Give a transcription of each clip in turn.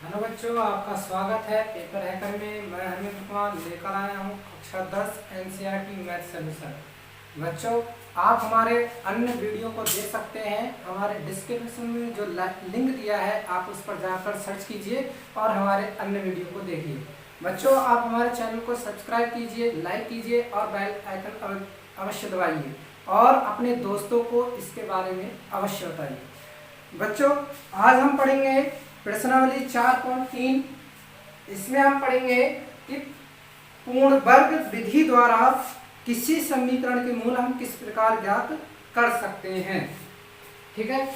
Hello बच्चों, आपका स्वागत है पेपर हैकर में। मैं हमीद कुमार लेकर आया हूँ कक्षा 10 एनसीईआरटी मैथ सॉल्यूशन। बच्चों, आप हमारे अन्य वीडियो को देख सकते हैं। हमारे डिस्क्रिप्शन में जो लिंक दिया है आप उस पर जाकर सर्च कीजिए और हमारे अन्य वीडियो को देखिए। बच्चों, आप हमारे चैनल को सब्सक्राइब कीजिए, लाइक कीजिए और बेल आइकन अवश्य दबाइए और अपने दोस्तों को इसके बारे में अवश्य बताइए। बच्चों, आज हम पढ़ेंगे प्रश्नावली 4.3। इसमें हम पढ़ेंगे कि पूर्ण वर्ग विधि द्वारा किसी समीकरण के मूल हम किस प्रकार ज्ञात कर सकते हैं। ठीक है,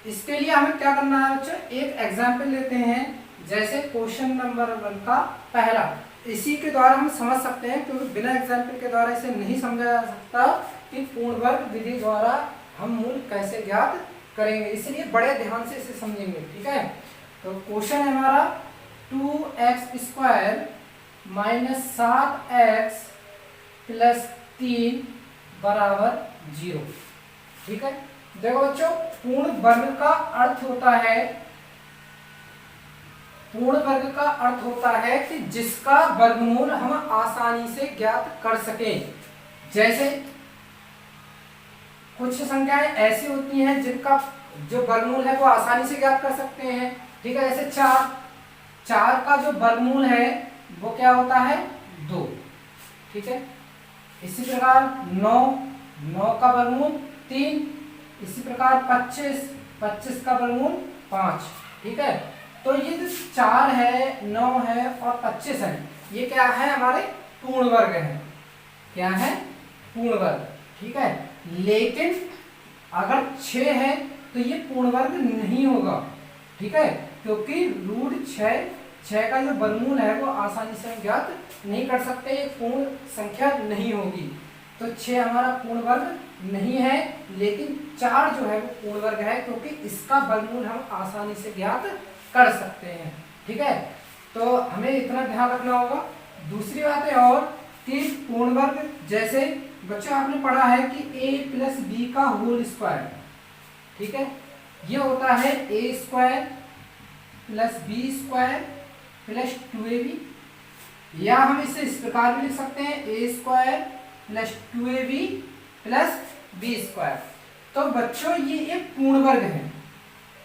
इसके लिए हमें क्या करना है बच्चों, एक एग्जाम्पल लेते हैं। जैसे क्वेश्चन नंबर 1 का पहला, इसी के द्वारा हम समझ सकते हैं, क्योंकि बिना एग्जाम्पल के द्वारा इसे नहीं समझा जा सकता कि पूर्ण वर्ग विधि द्वारा हम मूल कैसे ज्ञात करेंगे, इसलिए बड़े ध्यान से इसे समझेंगे। ठीक है, तो क्वेश्चन है हमारा 2x² माइनस 7x प्लस 3 बराबर 0। ठीक है, देखो बच्चों, पूर्ण वर्ग का अर्थ होता है कि जिसका वर्गमूल हम आसानी से ज्ञात कर सकें। जैसे कुछ संख्याएं ऐसी होती हैं जिनका जो वर्गमूल है वो आसानी से ज्ञात कर सकते हैं। ठीक है, जैसे 4 का जो वर्गमूल है वो क्या होता है, 2। ठीक है, इसी प्रकार 9 का वर्गमूल 3। इसी प्रकार 25 का वर्गमूल 5। ठीक है, तो ये जो 4 है, 9 है और 25 है, ये क्या है, हमारे पूर्ण वर्ग है। क्या है, पूर्ण वर्ग। ठीक है, लेकिन अगर 6 है तो ये पूर्ण वर्ग नहीं होगा। ठीक है, क्योंकि रूट 6 का जो वर्गमूल है वो आसानी से हम ज्ञात नहीं कर सकते, ये पूर्ण संख्या नहीं होगी। तो 6 हमारा पूर्ण वर्ग नहीं है, लेकिन 4 जो है वो पूर्ण वर्ग है, क्योंकि इसका वर्गमूल हम आसानी से ज्ञात कर सकते हैं। ठीक है, तो हमें इतना ध्यान रखना होगा। दूसरी बात है और कि पूर्ण वर्ग, जैसे बच्चों आपने पढ़ा है कि a प्लस बी का होल स्क्वायर। ठीक है, ये होता है a² plus b² plus 2ab, या हम इसे इस प्रकार भी लिख सकते हैं a² plus 2ab plus b²। तो बच्चों ये एक पूर्ण वर्ग है।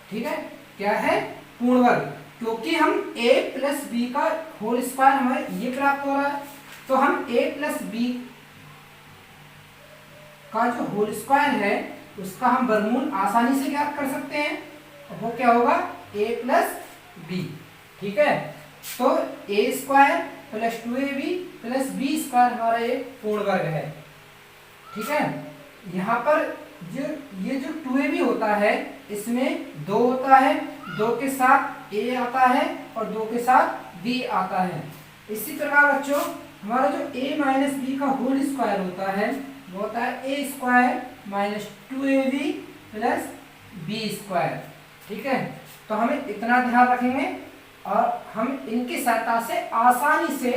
ठीक है, क्या है, पूर्ण वर्ग, क्योंकि हम a प्लस बी का होल स्क्वायर हमें ये प्राप्त हो रहा है, तो हम a प्लस बी का जो होल स्क्वायर है उसका हम वर्गमूल आसानी से ज्ञात कर सकते हैं। वो क्या होगा, a प्लस बी। ठीक है, तो a² plus 2ab plus b² हमारा एक पूर्ण वर्ग है। ठीक है, यहाँ पर ये जो 2ab होता है इसमें 2 होता है, 2 के साथ a आता है और 2 के साथ b आता है। इसी प्रकार बच्चों हमारा जो a माइनस बी का होल स्क्वायर होता है वो होता है a² minus 2ab plus b²। ठीक है, तो हमें इतना ध्यान रखेंगे और हम इनकी सहायता से आसानी से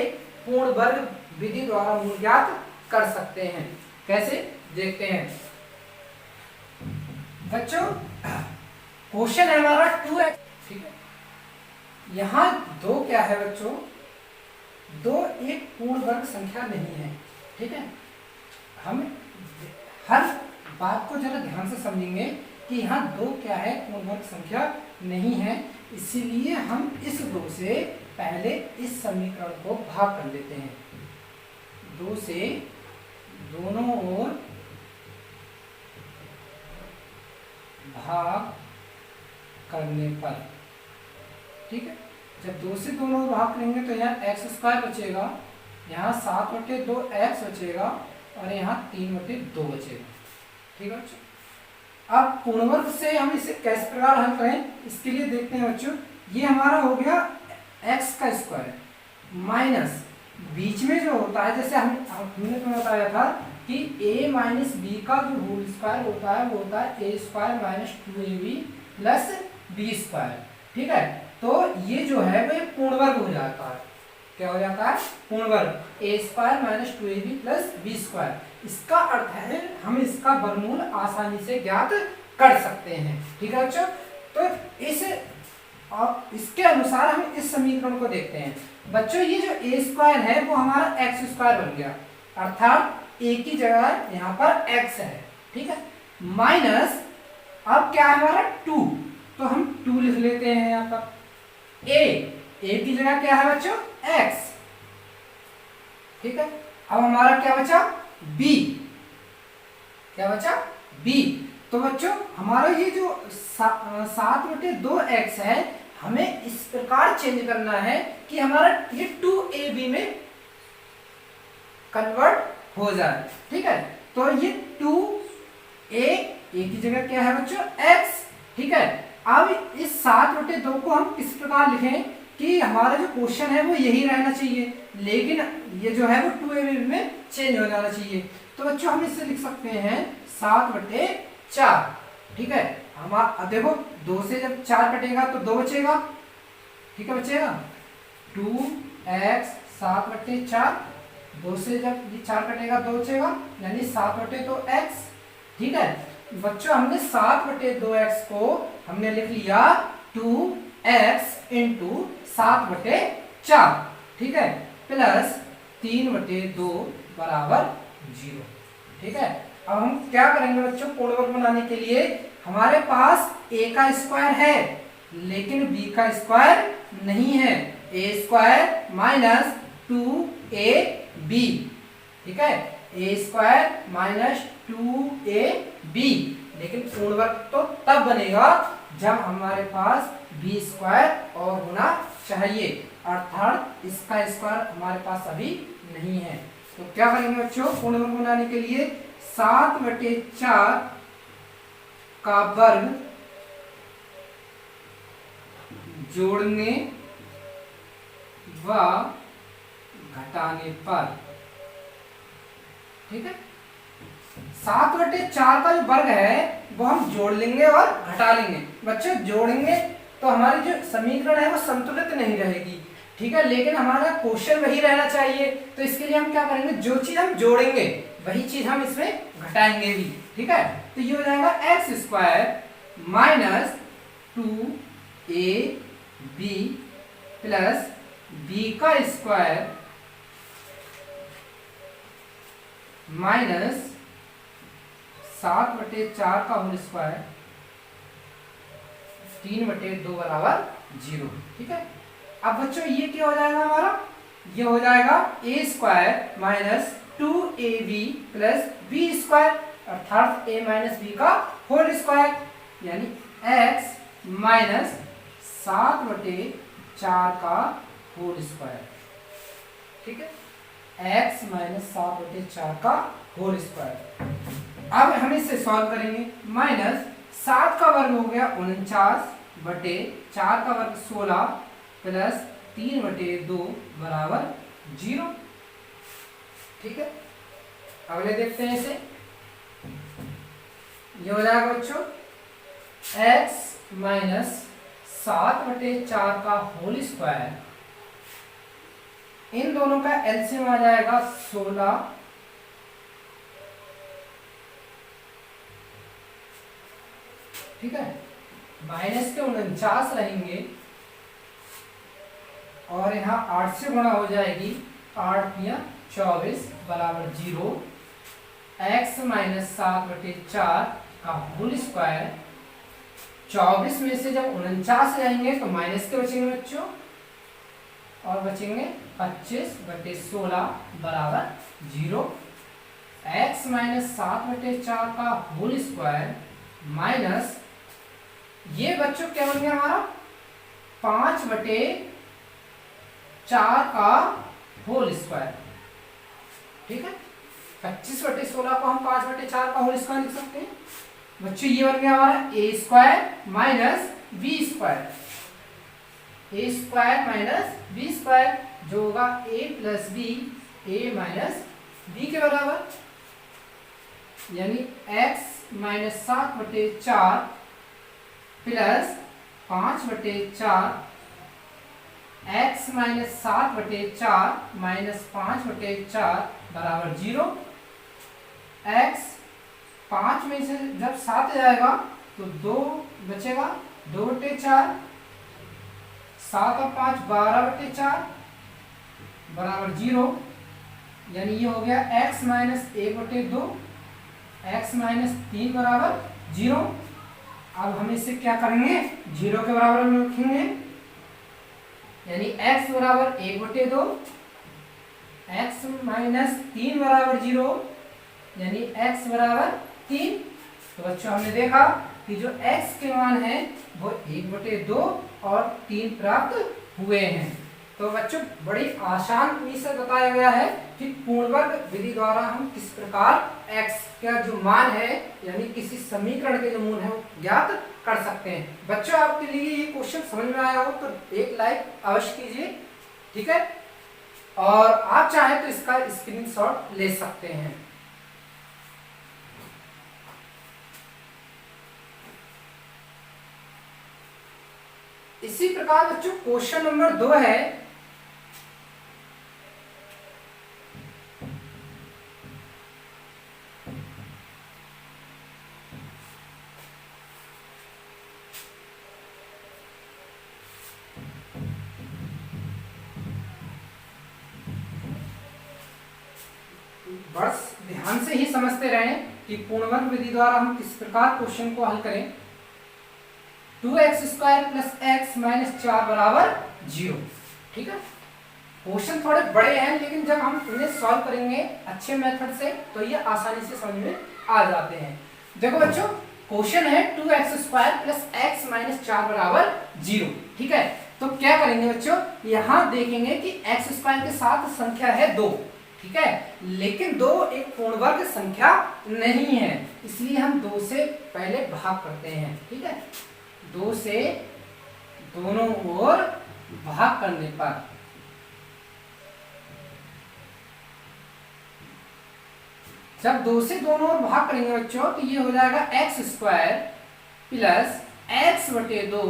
पूर्ण वर्ग विधि द्वारा मूल ज्ञात कर सकते हैं। कैसे, देखते हैं बच्चों। क्वेश्चन है हमारा 2x। ठीक है, यहाँ 2 क्या है बच्चों, 2 एक पूर्ण वर्ग संख्या नहीं है। ठीक है, हम हर बात को जरा ध्यान से समझेंगे कि यहाँ 2 क्या है, पूर्ण वर्ग संख्या नहीं है, इसीलिए हम इस 2 से पहले इस समीकरण को भाग कर लेते हैं। 2 से दोनों ओर भाग करने पर, ठीक है, जब 2 से दोनों ओर भाग करेंगे तो यहाँ x² बचेगा, यहाँ 7/2x बचेगा और यहाँ 3/2 बचेगा। ठीक है बच्चों, अब पूर्ण वर्ग से हम इसे किस प्रकार हल करें, इसके लिए देखते हैं बच्चों। ये हमारा हो गया x² माइनस बीच में जो होता है, जैसे हमने तुम्हें बताया था कि a माइनस बी का जो होल स्क्वायर होता है वो होता है a² minus 2ab plus b²। ठीक है, तो ये जो है वो एक पूर्ण वर्ग हो जाता है। क्या हो जाता है, पूर्ण वर्ग, a² minus 2ab plus b²। इसका अर्थ है हम इसका वर्गमूल आसानी से ज्ञात कर सकते हैं। ठीक है बच्चों, तो इस और इसके अनुसार हम इस समीकरण को देखते हैं। बच्चों ये जो ए स्क्वायर है वो हमारा एक्स स्क्वायर बन गया, अर्थात ए की जगह यहाँ पर एक्स है, ठीक है, माइनस अब क्या है हमारा 2, तो हम 2 लिख लेते हैं यहाँ पर। ए की जगह क्या है बच्चों एक्स, ठीक है। अब हमारा क्या बचा बी, क्या बचा बी। तो बच्चों हमारा ये जो 7/2x है हमें इस प्रकार चेंज करना है कि हमारा ये 2ab में कन्वर्ट हो जाए, ठीक है। तो ये 2a की जगह क्या है बच्चों x, ठीक है। अब इस 7/2 को हम किस प्रकार लिखें कि हमारा जो क्वेश्चन है वो यही रहना चाहिए, लेकिन ये जो है वो 2ab में चेंज हो जाना चाहिए। तो बच्चों हम इससे लिख सकते हैं 7/4, ठीक है। हमारा देखो 2 से जब 4 कटेगा तो 2 बचेगा, ठीक है, बचेगा 2x 7/4, 2 से जब 4 कटेगा 2 बचेगा, यानी 7/2x, ठीक है। बच्चों हमने 7/2x को हमने लिख लिया 2x इंटू 7/4, ठीक है, प्लस 3/2 बराबर 0, ठीक है। अब हम क्या करेंगे बच्चों, पूर्ण वर्ग बनाने के लिए हमारे पास a का स्क्वायर है लेकिन b का स्क्वायर नहीं है, a स्क्वायर माइनस 2ab, ठीक है, a स्क्वायर माइनस 2ab, लेकिन पूर्ण वर्ग तो तब बनेगा जब हमारे पास b स्क्वायर और होना चाहिए, अर्थात इसका स्क्वायर हमारे पास अभी नहीं है। तो क्या करेंगे बच्चों, पूर्ण वर्ग बनाने के लिए 7/4 का वर्ग जोड़ने व घटाने पर, ठीक है। 7/4 का जो वर्ग है वो हम जोड़ लेंगे और घटा लेंगे। बच्चों जोड़ेंगे तो हमारी जो समीकरण है वो संतुलित नहीं रहेगी, ठीक है, लेकिन हमारा क्वेश्चन वही रहना चाहिए। तो इसके लिए हम क्या करेंगे, जो चीज हम जोड़ेंगे वही चीज हम इसमें घटाएंगे भी, ठीक है। तो ये हो जाएगा x square minus 2ab plus b का स्क्वायर माइनस 7/4 का होल स्क्वायर 3/2 बराबर 0, ठीक है। अब बच्चों ये क्या हो जाएगा हमारा, ये हो जाएगा a square minus 2ab plus b square, अर्थात a माइनस b का होल स्क्वायर, यानी x माइनस 7/4 का होल स्क्वायर, ठीक है, x माइनस 7/4 का होल स्क्वायर। अब हम इसे सॉल्व करेंगे, माइनस 7 का वर्ग हो गया 49/4 का वर्ग 16 प्लस 3/2 बराबर 0, ठीक है। अगले देखते हैं इसे, ये हो जाएगा बच्चों x माइनस 7/4 का होल स्क्वायर, इन दोनों का एलसीएम आ जाएगा 16, ठीक है, माइनस के 49 रहेंगे और यहाँ 8 से गुणा हो जाएगी, 8 या 24 बराबर 0, x माइनस 7/4 का होल स्क्वायर, 24 में से जब 49 जाएंगे तो माइनस के बचेंगे बच्चों, और बचेंगे 25/16 बराबर 0, x माइनस 7/4 का होल स्क्वायर माइनस ये बच्चों क्या बन गया हमारा 5/4 का होल स्क्वायर, ठीक है। 25/16 को हम 5/4 का होल स्क्वायर लिख सकते हैं। बच्चों ये बन गया हमारा a square minus b square, a square minus b square जो होगा a plus b, a minus b के बराबर, यानी x minus 7/4 plus 5/4, x minus 7/4 minus 5/4 बराबर 0, x 5 में से जब 7 जाएगा तो 2 बचेगा, 2/4 7 और 5 12/4 बराबर 0, यानी ये हो गया x माइनस 1/2, x माइनस 3 बराबर 0। अब हम इसे क्या करेंगे, 0 के बराबर में रखेंगे, यानी x बराबर 1/2, x माइनस 3 बराबर 0, यानी x बराबर 3। तो बच्चों हमने देखा कि जो x के मान है वो 1/2 और 3 प्राप्त हुए हैं। तो बच्चों बड़ी आसान विधि से बताया गया है कि पूर्ण वर्ग विधि द्वारा हम किस प्रकार x का जो मान है यानी किसी समीकरण के जो मूल है वो ज्ञात कर सकते हैं। बच्चों आपके लिए ये क्वेश्चन समझ में आया हो तो एक लाइक अवश्य कीजिए, ठीक है, और आप चाहें तो इसका स्क्रीनशॉट ले सकते हैं। इसी प्रकार बच्चों क्वेश्चन नंबर 2 है, बस ध्यान से ही समझते रहें कि पूर्णवर्ग विधि द्वारा हम किस प्रकार क्वेश्चन को हल करें। 2x² प्लस x माइनस 4 बराबर 0, ठीक है। क्वेश्चन थोड़े बड़े हैं लेकिन जब हम इन्हें सॉल्व करेंगे अच्छे मेथड से तो ये आसानी से समझ में आ जाते हैं। देखो बच्चों क्वेश्चन है 2x² प्लस x माइनस 4 बराबर 0, ठीक है। तो क्या करेंगे बच्चों, यहाँ देखेंगे कि x² के साथ संख्या है 2, ठीक है, लेकिन 2 एक पूर्ण वर्ग संख्या नहीं है, इसलिए हम 2 से पहले भाग करते हैं, ठीक है। 2 से दोनों ओर भाग करने पर जब 2 से दोनों ओर भाग करेंगे बच्चों तो ये हो जाएगा x² प्लस x/2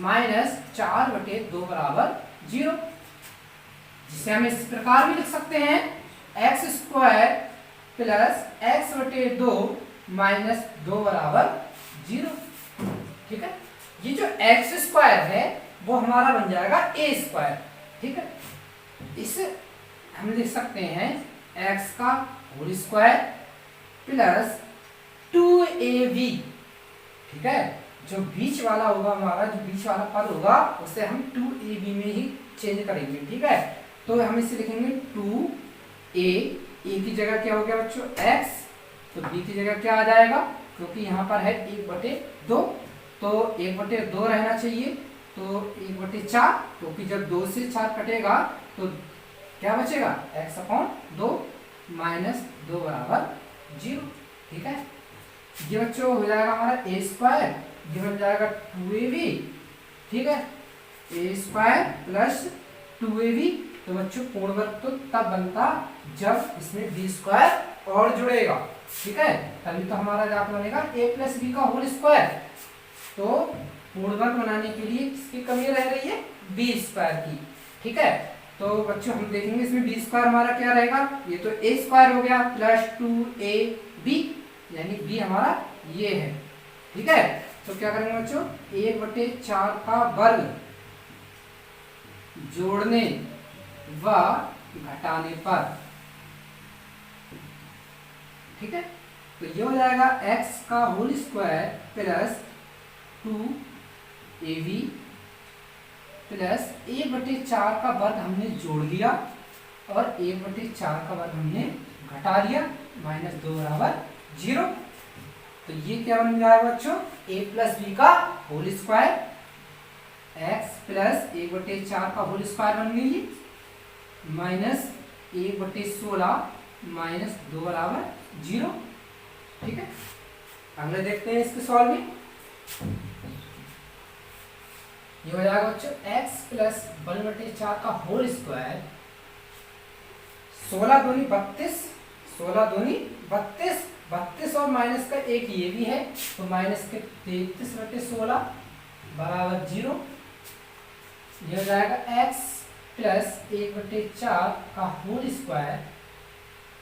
माइनस 4/2 बराबर 0, जिसे हम इस प्रकार भी लिख सकते हैं x² प्लस x/2 माइनस 2 बराबर 0, ठीक है। ये जो x² है वो हमारा बन जाएगा a², ठीक है। इसे हम लिख सकते हैं x का होल स्क्वायर प्लस 2ab, ठीक है। जो बीच वाला होगा हमारा, जो बीच वाला पद होगा उसे हम 2ab में ही चेंज करेंगे, ठीक है। तो हम इसे लिखेंगे 2a की जगह क्या हो गया बच्चों x, तो b की जगह क्या आ जाएगा, क्योंकि यहाँ पर है 1/2 तो 1/2 रहना चाहिए, तो 1/4, क्योंकि जब 2 से 4 कटेगा तो क्या बचेगा x/2 माइनस 2 बराबर 0, ठीक है। ये बच्चों हो जाएगा हमारा a², ये बन जाएगा 2ab, ठीक है, a² प्लस 2ab। तो बच्चों पूर्ण वर्ग तो तब बनता जब इसमें b² और जुड़ेगा, ठीक है, तभी तो हमारा जात बनेगा a प्लस b का होल स्क्वायर। तो पूर्ण वर्ग बनाने के लिए किसकी कमी रह रही है, b² की, ठीक है। तो बच्चों हम देखेंगे इसमें b² हमारा क्या रहेगा, ये तो a² हो गया प्लस 2ab, यानी b हमारा ये है, ठीक है। तो क्या करेंगे बच्चों 1/4 का वर्ग जोड़ने व घटाने पर, ठीक है। तो ये हो जाएगा x का whole square plus 2ab plus 1/4 का वर्ग हमने जोड़ लिया और 1/4 का वर्ग हमने घटा लिया, माइनस 2 बराबर 0। तो ये क्या बन जाएगा बच्चों a प्लस b का होल स्क्वायर, x प्लस 1/4 का होल स्क्वायर बन गई माइनस 1/16 माइनस 2 बराबर 0, ठीक है। अगले देखते हैं इसके सॉल्विंग। ये हो जाएगा बच्चों x प्लस 1/4 का होल स्क्वायर, 16 दूनी 32, 16 दूनी 32, 32 और माइनस का एक ये भी है तो माइनस के 33/16 बराबर 0। ये हो जाएगा x प्लस 1/4 का होल स्क्वायर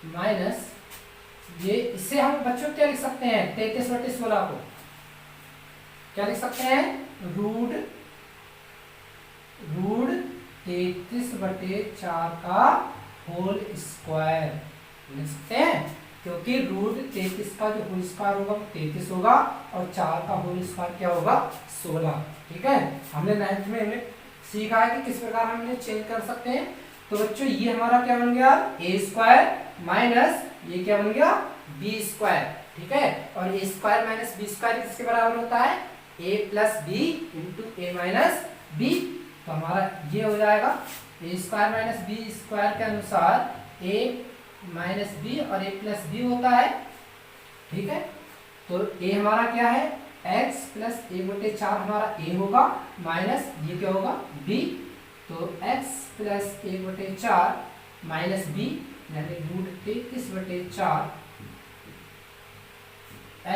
माइनस, ये इसे हम बच्चों क्या लिख सकते हैं 33/16 को क्या लिख सकते हैं रूट 33/4 का होल स्क्वायर लिख सकते हैं, क्योंकि रूट 33 का जो होल स्क्वायर होगा वो 33 होगा और 4 का होल स्क्वायर क्या होगा 16। ठीक है, हमने 9th में सीखा है कि किस प्रकार हम इन्हें चेंज कर सकते हैं। तो बच्चों ये हमारा क्या बन गया ए स्क्वायर माइनस ये क्या बन गया बी स्क्वायर। ठीक है, और ए स्क्वायर माइनस बी स्क्वायर किसके बराबर होता है ए प्लस बी इंटू ए माइनस बी। तो हमारा ये हो जाएगा ए स्क्वायर माइनस बी स्क्वायर के अनुसार ए माइनस बी और ए प्लस बी होता है। ठीक है, तो ए हमारा क्या है x प्लस ए बटे 4 हमारा ए होगा माइनस ये क्या होगा b। तो x प्लस ए बटे 4 माइनस बी यानी रूट 33/4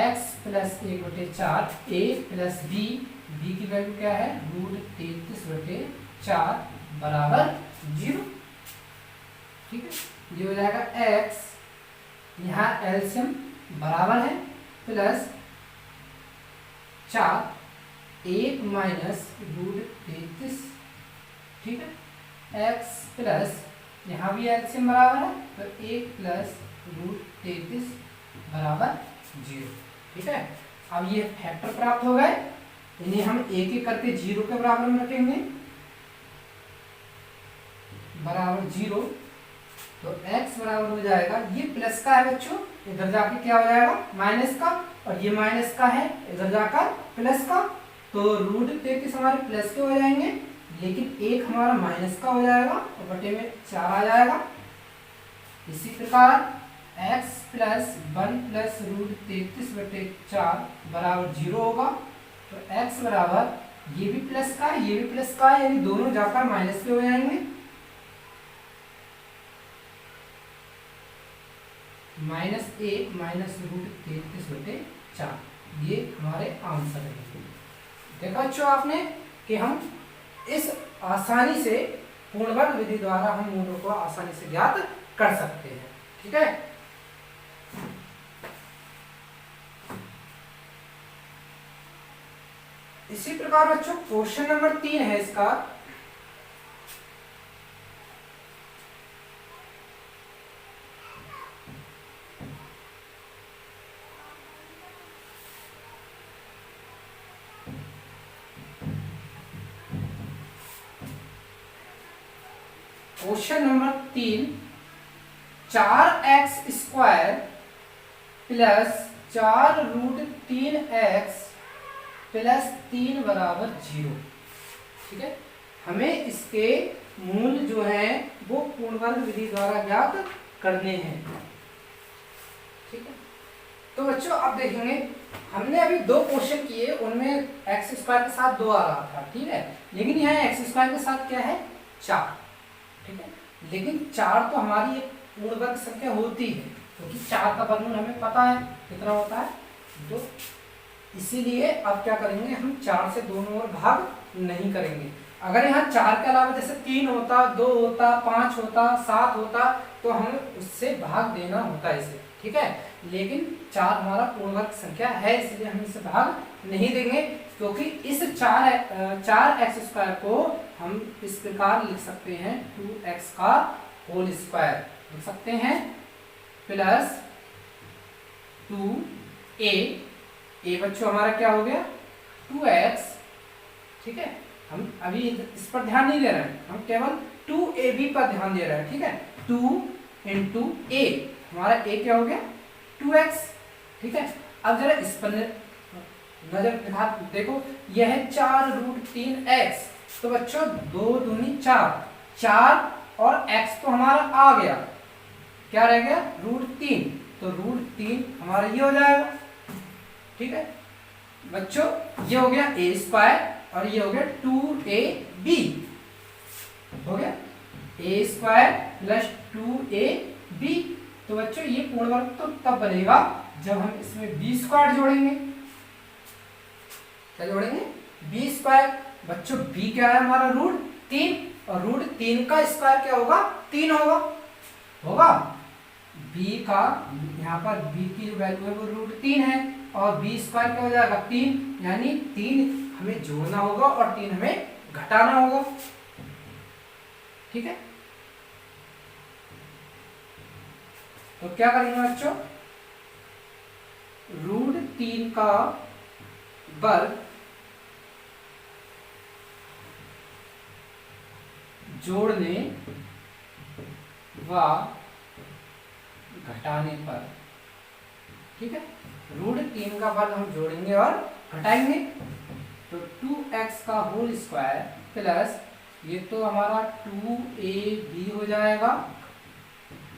x प्लस ए बटे 4 a प्लस b, b की वैल्यू क्या है रूट 33/4 बराबर 0। ठीक है, ये हो जाएगा x, यहाँ एलसीएम बराबर है प्लस 4 1 माइनस रूट 33। ठीक है, x प्लस यहाँ भी एलसीएम बराबर है तो 1 प्लस रूट 33 बराबर 0। ठीक है, अब ये फैक्टर प्राप्त हो गए, इन्हें हम एक एक करके 0 के बराबर में रखेंगे बराबर 0। तो x बराबर हो जाएगा ये प्लस का है बच्चों, इधर जाके क्या हो जाएगा माइनस का, और ये माइनस का है इधर जाकर प्लस का। तो रूट 33 हमारे प्लस के हो जाएंगे, लेकिन एक हमारा माइनस का हो जाएगा और बटे में 4 आ जाएगा। इसी प्रकार x प्लस 1 प्लस रूट 33/4 बराबर 0 होगा। तो x बराबर ये भी प्लस का है ये भी प्लस का है, यानी दोनों जाकर माइनस के हो जाएंगे। -1 माइनस रूट 33/4 ये हमारे आंसर है। देखा बच्चों आपने कि हम इस आसानी से पूर्णवर्ग विधि द्वारा हम मूलों को आसानी से ज्ञात कर सकते हैं। ठीक है, इसी प्रकार बच्चों क्वेश्चन नंबर 3 है इसका। Question number 3 4x square plus 4 root 3x plus 3 बराबर 0। ठीक है, हमें इसके मूल जो है वो पूर्णवर्ग विधि द्वारा ज्ञात करने हैं। ठीक है, तो बच्चों अब देखेंगे हमने अभी 2 क्वेश्चन किए, उनमें x स्क्वायर के साथ 2 आ रहा था। ठीक है, लेकिन यहाँ x स्क्वायर के साथ क्या है 4। ठीक है, लेकिन 4 तो हमारी एक पूर्णवर्ग संख्या होती है, क्योंकि 4 का वर्गमूल हमें पता है कितना होता है 2। इसीलिए अब क्या करेंगे हम 4 से दोनों ओर भाग नहीं करेंगे। अगर यहाँ 4 के अलावा जैसे 3 होता 2 होता 5 होता 7 होता तो हमें उससे भाग देना होता इसे। ठीक है, लेकिन 4 हमारा पूर्णवर्ग संख्या है, इसलिए हम इसे भाग नहीं देंगे, क्योंकि इस 4x स्क्वायर को हम इस प्रकार लिख सकते हैं 2x का होल स्क्वायर लिख सकते हैं प्लस 2a। ए बच्चों हमारा क्या हो गया 2x। ठीक है, हम अभी इस पर ध्यान नहीं दे रहे हैं, हम केवल 2ab पर ध्यान दे रहे हैं। ठीक है, 2 इंटू a हमारा a क्या हो गया 2x। ठीक है, अब जरा इस पर नजर देखो, यह है 4 रूट 3x। तो बच्चों 2 दूनी 4 और x तो हमारा आ गया, क्या रह गया रूट 3। तो रूट 3 हमारा ये हो जाएगा। ठीक है बच्चों, ये हो गया a स्क्वायर और ये हो गया 2ab हो गया a स्क्वायर प्लस 2ab। तो बच्चों ये पूर्णवर्ग तो तब बनेगा जब हम इसमें b स्क्वायर जोड़ेंगे। क्या जोड़ेंगे b स्क्वायर। बच्चों b क्या है हमारा रूट 3, और रूट 3 का स्क्वायर क्या होगा 3 होगा b का, यहाँ पर b की जो वैल्यू है वो रूट 3 है, और b स्क्वायर क्या हो जाएगा 3, यानी 3 हमें जोड़ना होगा और 3 हमें घटाना होगा। ठीक है, तो क्या करेंगे बच्चों, √3 का वर्ग जोड़ने व घटाने पर, ठीक है, √3 का वर्ग हम जोड़ेंगे और घटाएंगे, तो 2x का होल स्क्वायर प्लस ये तो हमारा 2ab हो जाएगा,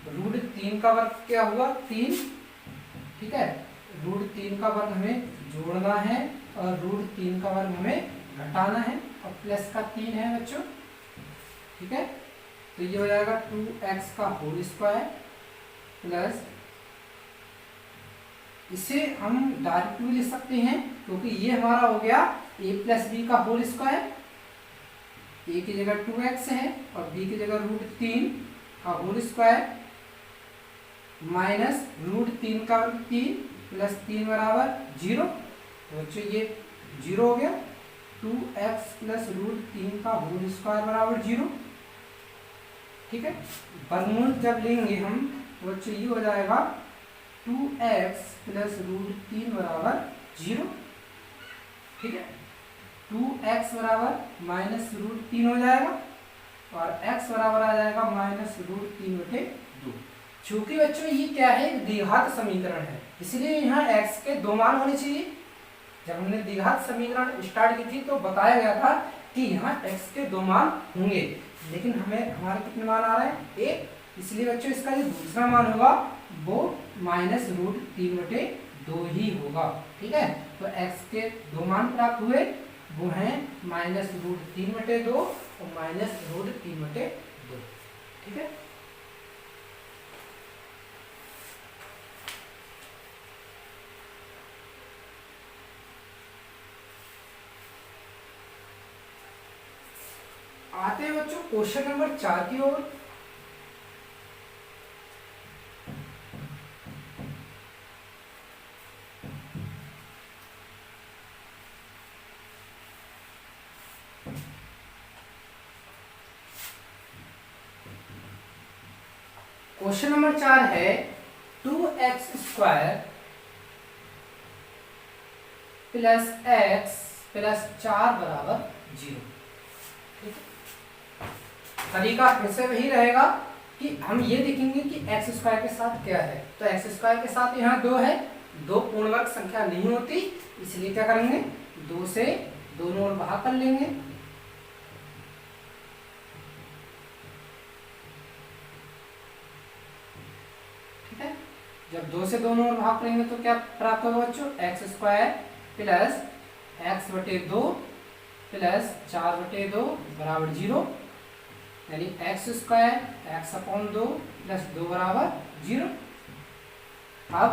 √3 का वर्ग क्या हुआ 3, ठीक है, √3 का वर्ग हमें जोड़ना है और √3 का वर्ग हमें घटाना है, और प्लस का 3 है बच्चों, ठीक है, तो ये हो जाएगा 2x का होल स्क्वायर प्लस, इसे हम डायरेक्ट भी लिख सकते हैं क्योंकि ये हमारा हो गया a + b का होल स्क्वायर, a की जगह 2x है और b की जगह √3 का होल स्क्वायर माइनस √3 का वर्ग 3 प्लस 3 बराबर 0, तो बच्चों ये 0 हो गया, 2x प्लस √3 का होल स्क्वायर बराबर 0, ठीक है, वर्गमूल जब लेंगे हम तो बच्चों ये हो जाएगा 2x प्लस √3 बराबर 0, ठीक है, 2x बराबर माइनस √3 हो जाएगा और x बराबर आ जाएगा माइनस √3/2। चूंकि बच्चों ये क्या है, द्विघात समीकरण है, इसलिए यहाँ x के 2 मान होने चाहिए। जब हमने द्विघात समीकरण स्टार्ट की थी तो बताया गया था कि यहाँ x के 2 मान होंगे, लेकिन हमारे कितने मान आ रहे हैं 1, इसलिए बच्चों इसका जो दूसरा मान होगा वो माइनस √3/2 ही होगा, ठीक है, तो x के 2 मान प्राप्त हुए, वो हैं माइनस √3/2 और माइनस √3/2, ठीक है। आते हैं बच्चों क्वेश्चन नंबर 4 की ओर। क्वेश्चन नंबर 4 है 2x² प्लस x प्लस 4 बराबर 0, ठीक है। तरीका फिर से वही रहेगा कि हम ये देखेंगे कि x² के साथ क्या है, तो x² के साथ यहाँ 2 है, 2 पूर्ण वर्ग संख्या नहीं होती, इसलिए क्या करेंगे 2 से दोनों ओर भाग कर लेंगे, ठीक है, जब 2 से दोनों ओर भाग करेंगे तो क्या प्राप्त होगा बच्चों, x² प्लस x/2 प्लस 4/2 बराबर 0, यानी x² x/2 प्लस 2 बराबर 0। अब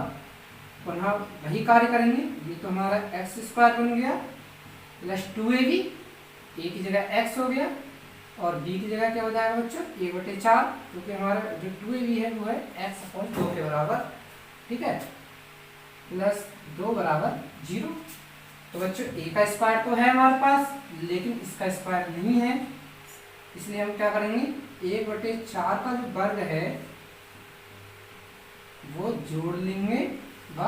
पुनः वही कार्य करेंगे, ये तो हमारा x² बन गया प्लस 2ab, a की जगह x हो गया और b की जगह क्या हो जाएगा बच्चों 1/4, क्योंकि हमारा जो 2ab है वो है x/2 के बराबर, ठीक है, प्लस 2 बराबर 0। तो बच्चों a का स्क्वायर तो है हमारे पास, लेकिन इसका स्क्वायर नहीं है, इसलिए हम क्या करेंगे 1/4 का जो वर्ग है वो जोड़ लेंगे व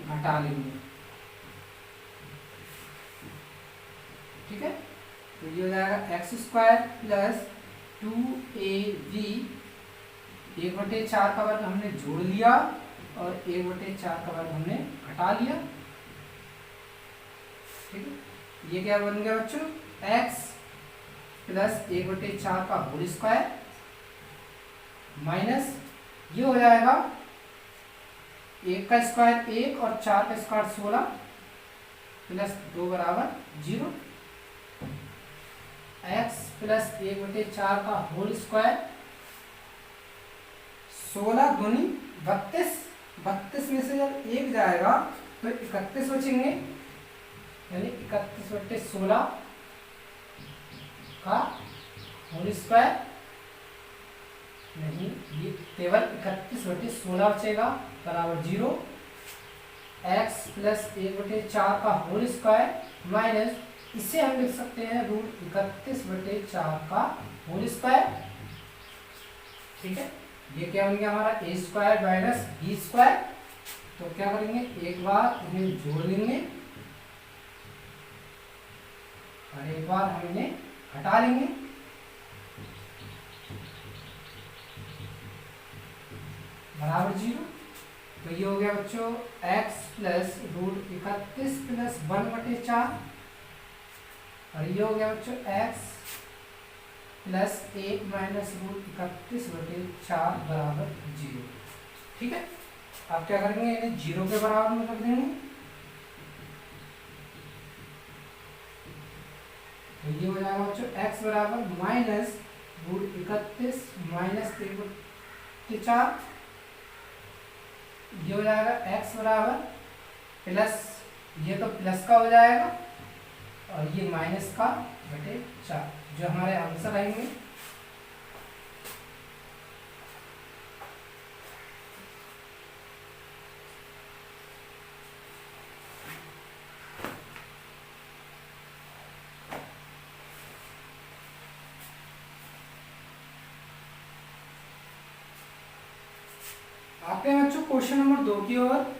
घटा लेंगे, ठीक है, तो ये हो जाएगा x² प्लस 2ab, 1/4 का वर्ग हमने जोड़ लिया और 1/4 का वर्ग हमने घटा लिया, ठीक है, ये क्या बन गया बच्चों x प्लस 1/4 का होल स्क्वायर माइनस ये हो जाएगा 1 का स्क्वायर 1 और 4 का स्क्वायर 16 प्लस 2 बराबर 0, x प्लस 1/4 का होल स्क्वायर 16 दूनी 32, 32 में से जब 1 जाएगा तो 31 बचेंगे, यानी 31/16 का होल स्क्वायर, नहीं ये केवल 31/16 बचेगा बराबर 0, x प्लस 1/4 का होल स्क्वायर माइनस इसे हम लिख सकते हैं √31/4 का होल स्क्वायर, ठीक है, ये क्या बन गया हमारा a square minus B square. तो क्या करेंगे, एक बार इन्हें जोड़ लेंगे और एक बार हम इन्हें हटा लेंगे। बराबर 0। तो ये हो गया बच्चों x प्लस रूट 31 प्लस 1/4 और ये हो गया बच्चों x प्लस 1 माइनस रूट 31/4 बराबर 0। ठीक है, अब क्या करेंगे, इन्हें 0 के बराबर में रख देंगे। तो ये हो जाएगा बच्चों x बराबर माइनस रूट 31 माइनस 1/4। ये हो जाएगा x बराबर प्लस, ये तो प्लस का हो जाएगा और ये माइनस का बटे 4, जो हमारे आंसर आएंगे। आते हैं बच्चों क्वेश्चन नंबर 2 की ओर।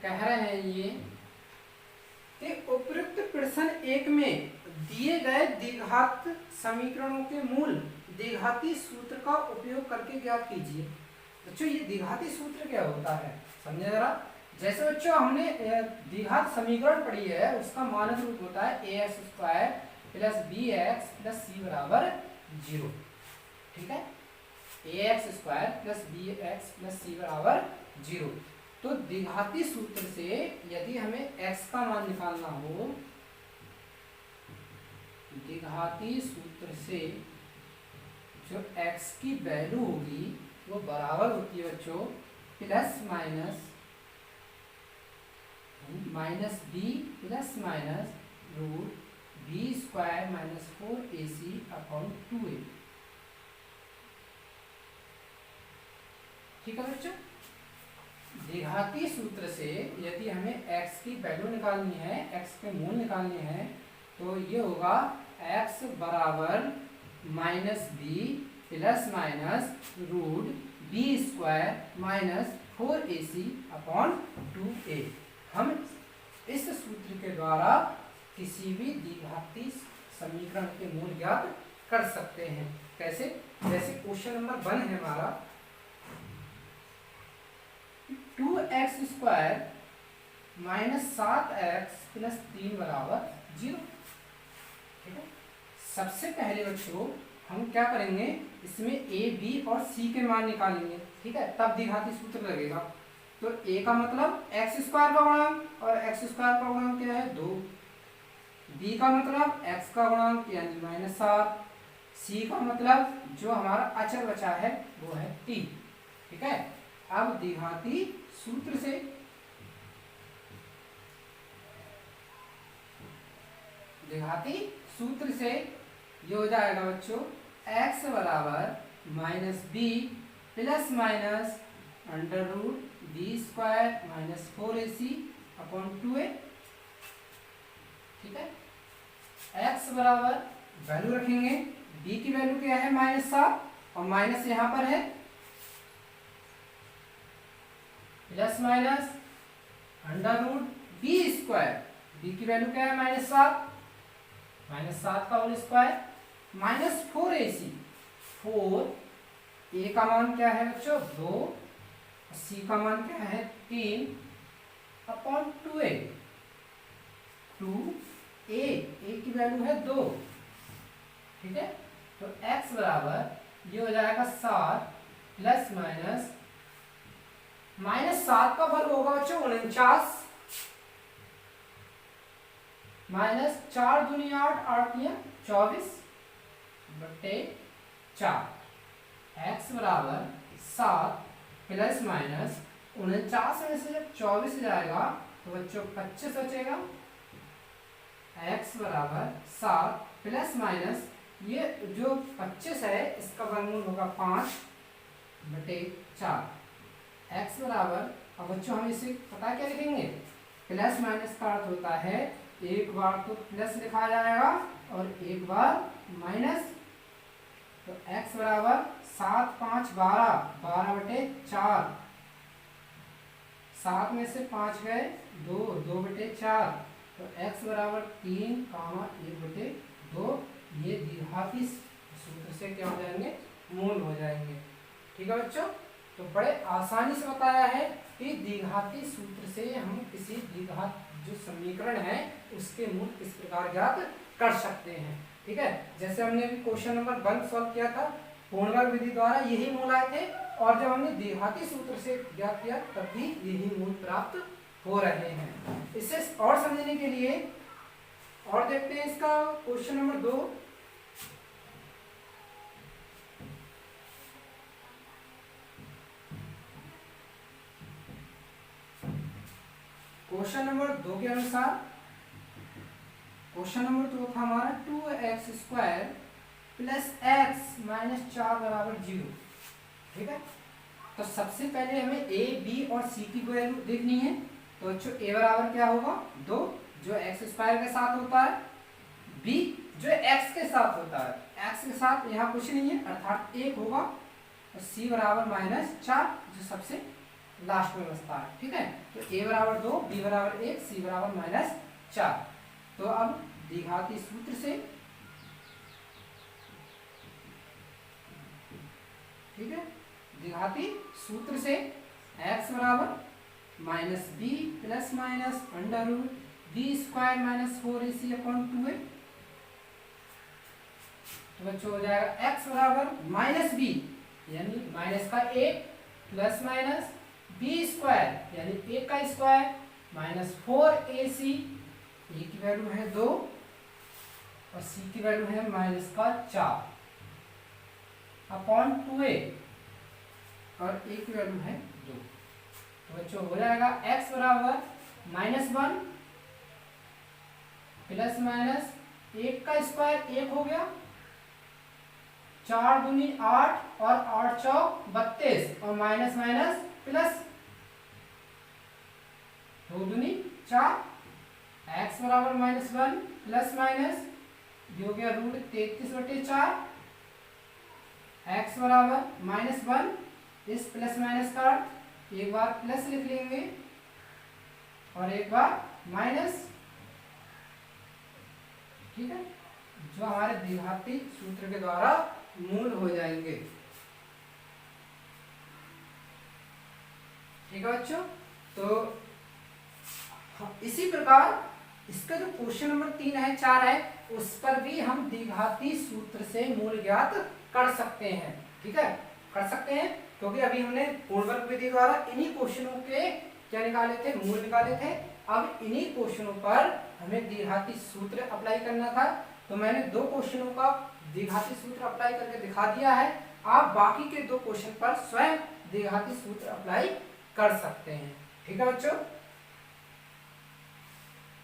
कह रहे हैं ये कि उपयुक्त प्रश्न 1 में दिए गए द्विघात समीकरणों के मूल द्विघाती सूत्र का उपयोग करके ज्ञात कीजिए। बच्चों ये द्विघाती सूत्र क्या होता है समझे जरा। जैसे बच्चों हमने द्विघात समीकरण पढ़ी है, उसका मानक रूप होता है ax square plus bx plus c बराबर 0। ठीक है, ax square plus bx plus c बराबर 0। तो द्विघाती सूत्र से यदि हमें x का मान निकालना हो, द्विघाती सूत्र से जो x की वैल्यू होगी वो बराबर होती है बच्चों plus minus B plus minus root B square minus 4ac upon 2a। ठीक है बच्चों, द्विघाती सूत्र से यदि हमें x की वैल्यू निकालनी है, x के मूल निकालने हैं, तो ये होगा x बराबर minus B plus minus root B square minus 4ac upon 2a। हम इस सूत्र के द्वारा किसी भी द्विघाती समीकरण के मूल ज्ञात कर सकते हैं। कैसे, जैसे क्वेश्चन नंबर 1 है हमारा 2x square minus 7x plus 3 बराबर 0। ठीक है, सबसे पहले बच्चों हम क्या करेंगे, इसमें a, b और c के मान निकालेंगे। ठीक है, तब द्विघाती सूत्र लगेगा। तो a का मतलब x स्क्वायर का गुणांक और x स्क्वायर का गुणांक क्या है 2, b का मतलब x का गुणांक यानी -7, c का मतलब जो हमारा अचर बचा है वो है 3। ठीक है, अब द्विघाती सूत्र से ये हो जाएगा बच्चों x बराबर minus B plus minus under root B square minus 4ac upon 2a। ठीक है, x बराबर वैल्यू रखेंगे, b की वैल्यू क्या है -7 और माइनस यहाँ पर है plus minus under root B square, B की वैल्यू क्या है -7 का whole square minus 4ac। 4 a का मान क्या है बच्चों 2, c का मान क्या है 3 अपॉन 2a। 2a की वैल्यू है 2। ठीक है, तो x बराबर ये हो जाएगा 7 प्लस माइनस 7 का वर्ग होगा बच्चों 49 माइनस 4 दूनी 8, 8 या 24 बटे 4। x बराबर 7 प्लस माइनस 49 में से जब 24 जाएगा तो बच्चों 25 बचेगा। x बराबर 7 प्लस माइनस ये जो 25 है इसका वर्गमूल होगा 5 बटे 4। x बराबर, अब बच्चों हम इसे पता क्या लिखेंगे, प्लस माइनस का अर्थ होता है एक बार तो प्लस लिखा जाएगा और एक बार माइनस। तो x बराबर 7 5 12, 12/4, 7 में से 5 गए 2, 2/4, तो x बराबर 3, 1/2। ये द्विघाती सूत्र से क्या हो जाएंगे, मूल हो जाएंगे। ठीक है बच्चों, तो बड़े आसानी से बताया है कि द्विघाती सूत्र से हम किसी द्विघात जो समीकरण है उसके मूल किस प्रकार ज्ञात कर सकते हैं। ठीक है, जैसे हमने अभी क्वेश्चन नंबर 1 सॉल्व किया था, पूर्ण वर्ग विधि द्वारा यही मूल आए थे, और जब हमने द्विघाती सूत्र से ज्ञात किया तब भी यही मूल प्राप्त हो रहे हैं। इसे और समझने के लिए और देखते हैं इसका क्वेश्चन नंबर 2। क्वेश्चन नंबर 2 के अनुसार, क्वेश्चन नंबर 2 था हमारा 2x² प्लस x माइनस 4 बराबर 0। ठीक है, तो सबसे पहले हमें a, b और c की वैल्यू देखनी है। तो बच्चों a बराबर क्या होगा 2, जो x² के साथ होता है, b जो x के साथ होता है, x के साथ यहाँ कुछ नहीं है अर्थात 1 होगा, और c बराबर -4 जो सबसे लास्ट में बचता है। ठीक है, तो a बराबर 2, b बराबर 1, c बराबर -4। तो अब द्विघाती सूत्र से, ठीक है, द्विघाती सूत्र से x बराबर -b plus minus √b² - 4ac/2a। तो बच्चों हो जाएगा x बराबर -b यानी माइनस का 1 प्लस माइनस b² यानी 1 का स्क्वायर माइनस 4ac, a की वैल्यू है 2 और c की वैल्यू है -4 अपॉन 2a और a की वैल्यू है 2। तो बच्चों हो जाएगा x बराबर -1 प्लस माइनस 1 का स्क्वायर 1 हो गया, 4 दूनी 8 और 8 चौक 32 और माइनस माइनस प्लस 2 दूनी 4, x बराबर -1 प्लस माइनस ये हो गया √33/4, x बराबर -1, इस प्लस माइनस का अर्थ एक बार प्लस लिख लेंगे और एक बार माइनस। ठीक है, जो हमारे द्विघाती सूत्र के द्वारा मूल हो जाएंगे। ठीक है बच्चों, तो इसी प्रकार इसका जो क्वेश्चन नंबर 3 है 4 है उस पर भी हम द्विघाती सूत्र से मूल ज्ञात कर सकते हैं। ठीक है, कर सकते हैं, क्योंकि अभी हमने पूर्ण वर्ग विधि द्वारा इन्हीं क्वेश्चनों के क्या निकाले थे, मूल निकाले थे। अब इन्हीं क्वेश्चनों पर हमें द्विघाती सूत्र अप्लाई करना था, तो मैंने 2 क्वेश्चनों का द्विघाती सूत्र अप्लाई करके दिखा दिया है। आप बाकी के 2 क्वेश्चन पर स्वयं द्विघाती सूत्र अप्लाई कर सकते हैं। ठीक है बच्चों,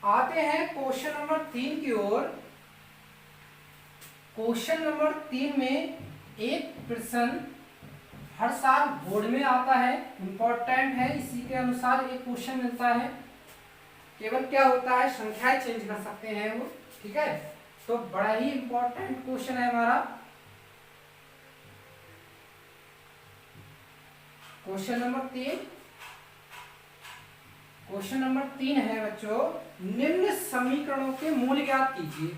आते हैं क्वेश्चन नंबर 3 की ओर। क्वेश्चन नंबर 3 में एक प्रश्न हर साल बोर्ड में आता है, इंपॉर्टेंट है, इसी के अनुसार एक क्वेश्चन मिलता है। केवल क्या होता है, संख्याएं चेंज कर सकते हैं वो। ठीक है, तो बड़ा ही इंपॉर्टेंट क्वेश्चन है हमारा। क्वेश्चन नंबर 3, क्वेश्चन नंबर 3 है बच्चों, निम्न समीकरणों के मूल ज्ञात कीजिए।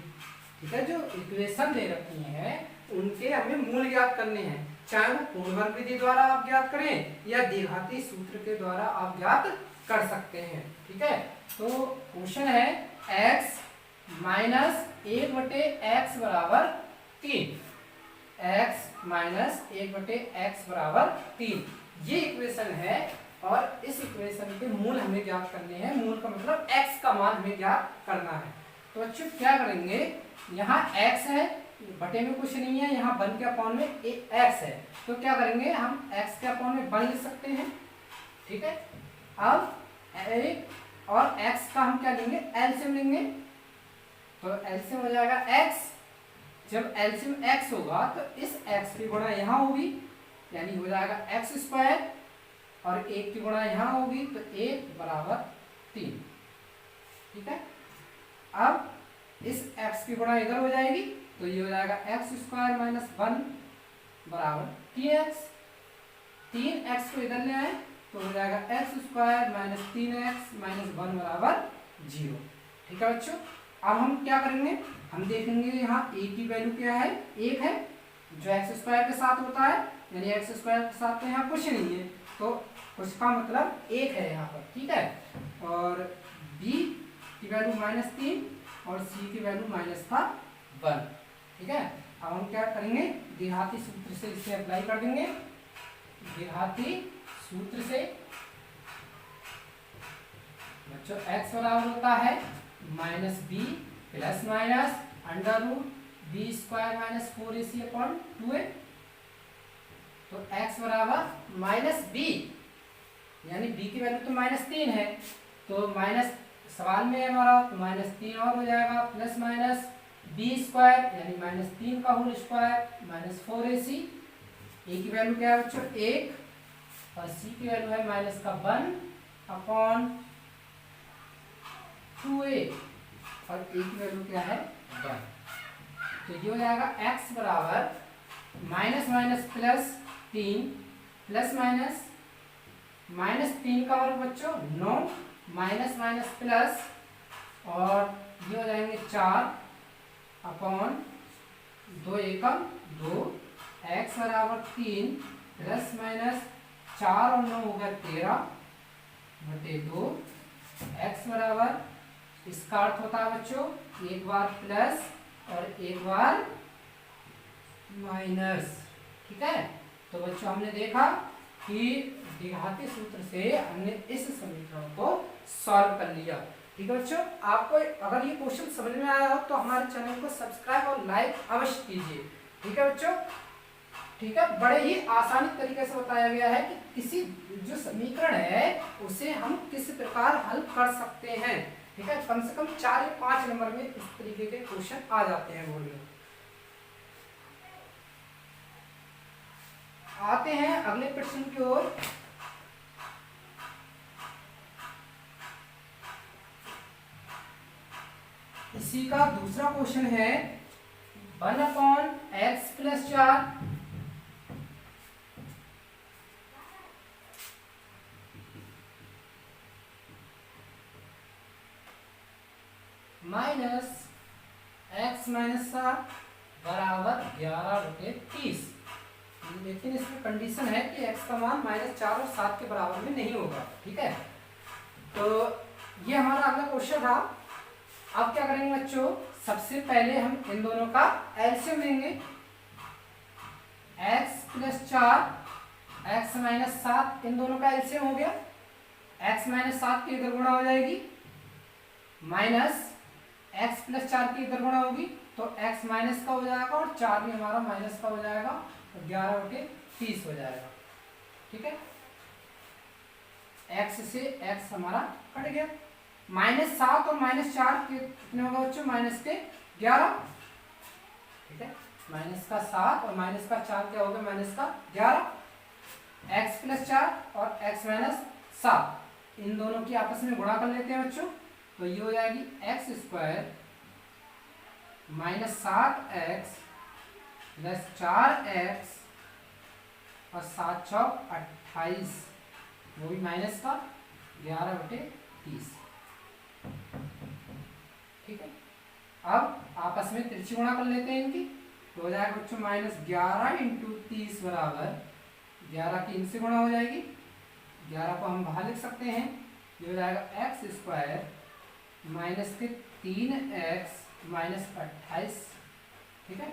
ठीक है, जो इक्वेशन दे रखी है उनके हमें मूल ज्ञात करने हैं, चाहे वो पूर्ण वर्ग विधि द्वारा आप ज्ञात करें या द्विघाती सूत्र के द्वारा आप ज्ञात कर सकते हैं। ठीक है, तो क्वेश्चन है x माइनस 1/x बराबर 3, x माइनस 1/x बराबर 3, ये इक्वेशन है। और इस इक्वेशन के मूल हमें ज्ञात करने हैं। मूल का मतलब x का मान हमें ज्ञात करना है। तो बच्चों क्या करेंगे, यहाँ x है, बटे में कुछ नहीं है, यहाँ 1 के अपॉन में x है, तो क्या करेंगे हम x के अपॉन में 1 लिख सकते हैं। ठीक है, अब और x का हम क्या लेंगे, एलसीएम लेंगे। तो एलसीएम हो जाएगा x, जब एलसीएम x होगा तो इस x की गुणा यहाँ होगी, यानी हो जाएगा x² और 1 की गुणा यहाँ होगी, तो 1 बराबर 3। ठीक है, अब इस x की गुणा इधर हो जाएगी, तो ये हो जाएगा x स्क्वायर माइनस 1 बराबर 3x। 3x को इधर ले आए तो हो जाएगा x square minus 3x minus 1 बराबर 0। ठीक है बच्चों, अब हम क्या करेंगे, हम देखेंगे यहाँ a की वैल्यू क्या है, 1 है, जो x स्क्वायर के साथ होता है, यानी x स्क्वायर के साथ तो यहाँ कुछ नहीं है, तो उसका मतलब 1 है यहाँ पर। ठीक है, और b की वैल्यू -3 और c की वैल्यू -1। ठीक है, अब हम क्या करेंगे, द्विघाती सूत्र से इसे अप्लाई कर देंगे। द्विघाती सूत्र से बच्चों x बराबर होता है -b plus minus under root B square minus 4ac upon 2a। तो x बराबर -b, यानी b की वैल्यू तो -3 है, तो माइनस सवाल में है हमारा, तो -3 और हो जाएगा, प्लस माइनस बी स्क्वायर यानी -3 का whole square minus 4ac। a की वैल्यू क्या है बच्चों, 1, और c की वैल्यू है -1 अपॉन 2a, और a की वैल्यू क्या है 1। तो ये हो जाएगा x बराबर minus minus plus 3 plus minus -3 का वर्ग बच्चों 9 माइनस माइनस प्लस, और ये हो जाएंगे 4 अपॉन 2 एकम 2, x बराबर 3 प्लस माइनस 4 और 9 हो गया 13 बटे 2। x बराबर, इसका अर्थ होता है बच्चों एक बार प्लस और एक बार माइनस। ठीक है, तो बच्चों हमने देखा कि द्विघाती सूत्र से हमने इस समीकरण को सॉल्व कर लिया। ठीक है बच्चों, आपको अगर ये क्वेश्चन समझ में आया हो तो हमारे चैनल को सब्सक्राइब और लाइक अवश्य कीजिए। ठीक है बच्चों, ठीक है, बड़े ही आसानी तरीके से बताया गया है कि किसी जो समीकरण है उसे हम किस प्रकार हल कर सकते हैं। ठीक है, कम से कम 4 या 5 नंबर में इस तरीके के क्वेश्चन आ जाते हैं बोर्ड में। आते हैं अगले प्रश्न की ओर। इसी का दूसरा क्वेश्चन है 1/x + 4 माइनस x - 7 बराबर 11/30। लेकिन इसमें कंडीशन है कि x का मान -4 और 7 के बराबर में नहीं होगा। ठीक है, तो ये हमारा अगला क्वेश्चन था। अब क्या करेंगे बच्चों, सबसे पहले हम इन दोनों का एलसीएम लेंगे। x + 4 x - 7 इन दोनों का एलसीएम हो गया, x - 7 की इधर गुणा हो जाएगी, माइनस x + 4 की इधर गुणा होगी, तो x माइनस का हो जाएगा और 4 भी हमारा माइनस का हो जाएगा, तो 11/30 हो जाएगा। ठीक है, x से x हमारा कट गया। -7 और -4 कितने होगा बच्चों, -11। ठीक है, -7 और -4 क्या होगा, -11। x + 4 और x - 7 इन दोनों की आपस में गुणा कर लेते हैं बच्चों, तो ये हो जाएगी x स्क्वायर -7x + 4x और 7 चौक 28, वो भी माइनस का 11/30। ठीक है, अब आपस में तिरछी गुणा कर लेते हैं इनकी, तो हो जाएगा बच्चों -11 × 30 बराबर 11 की इनसे गुणा हो जाएगी, 11 को हम बाहर लिख सकते हैं, ये हो जाएगा x स्क्वायर -3x -28। ठीक है,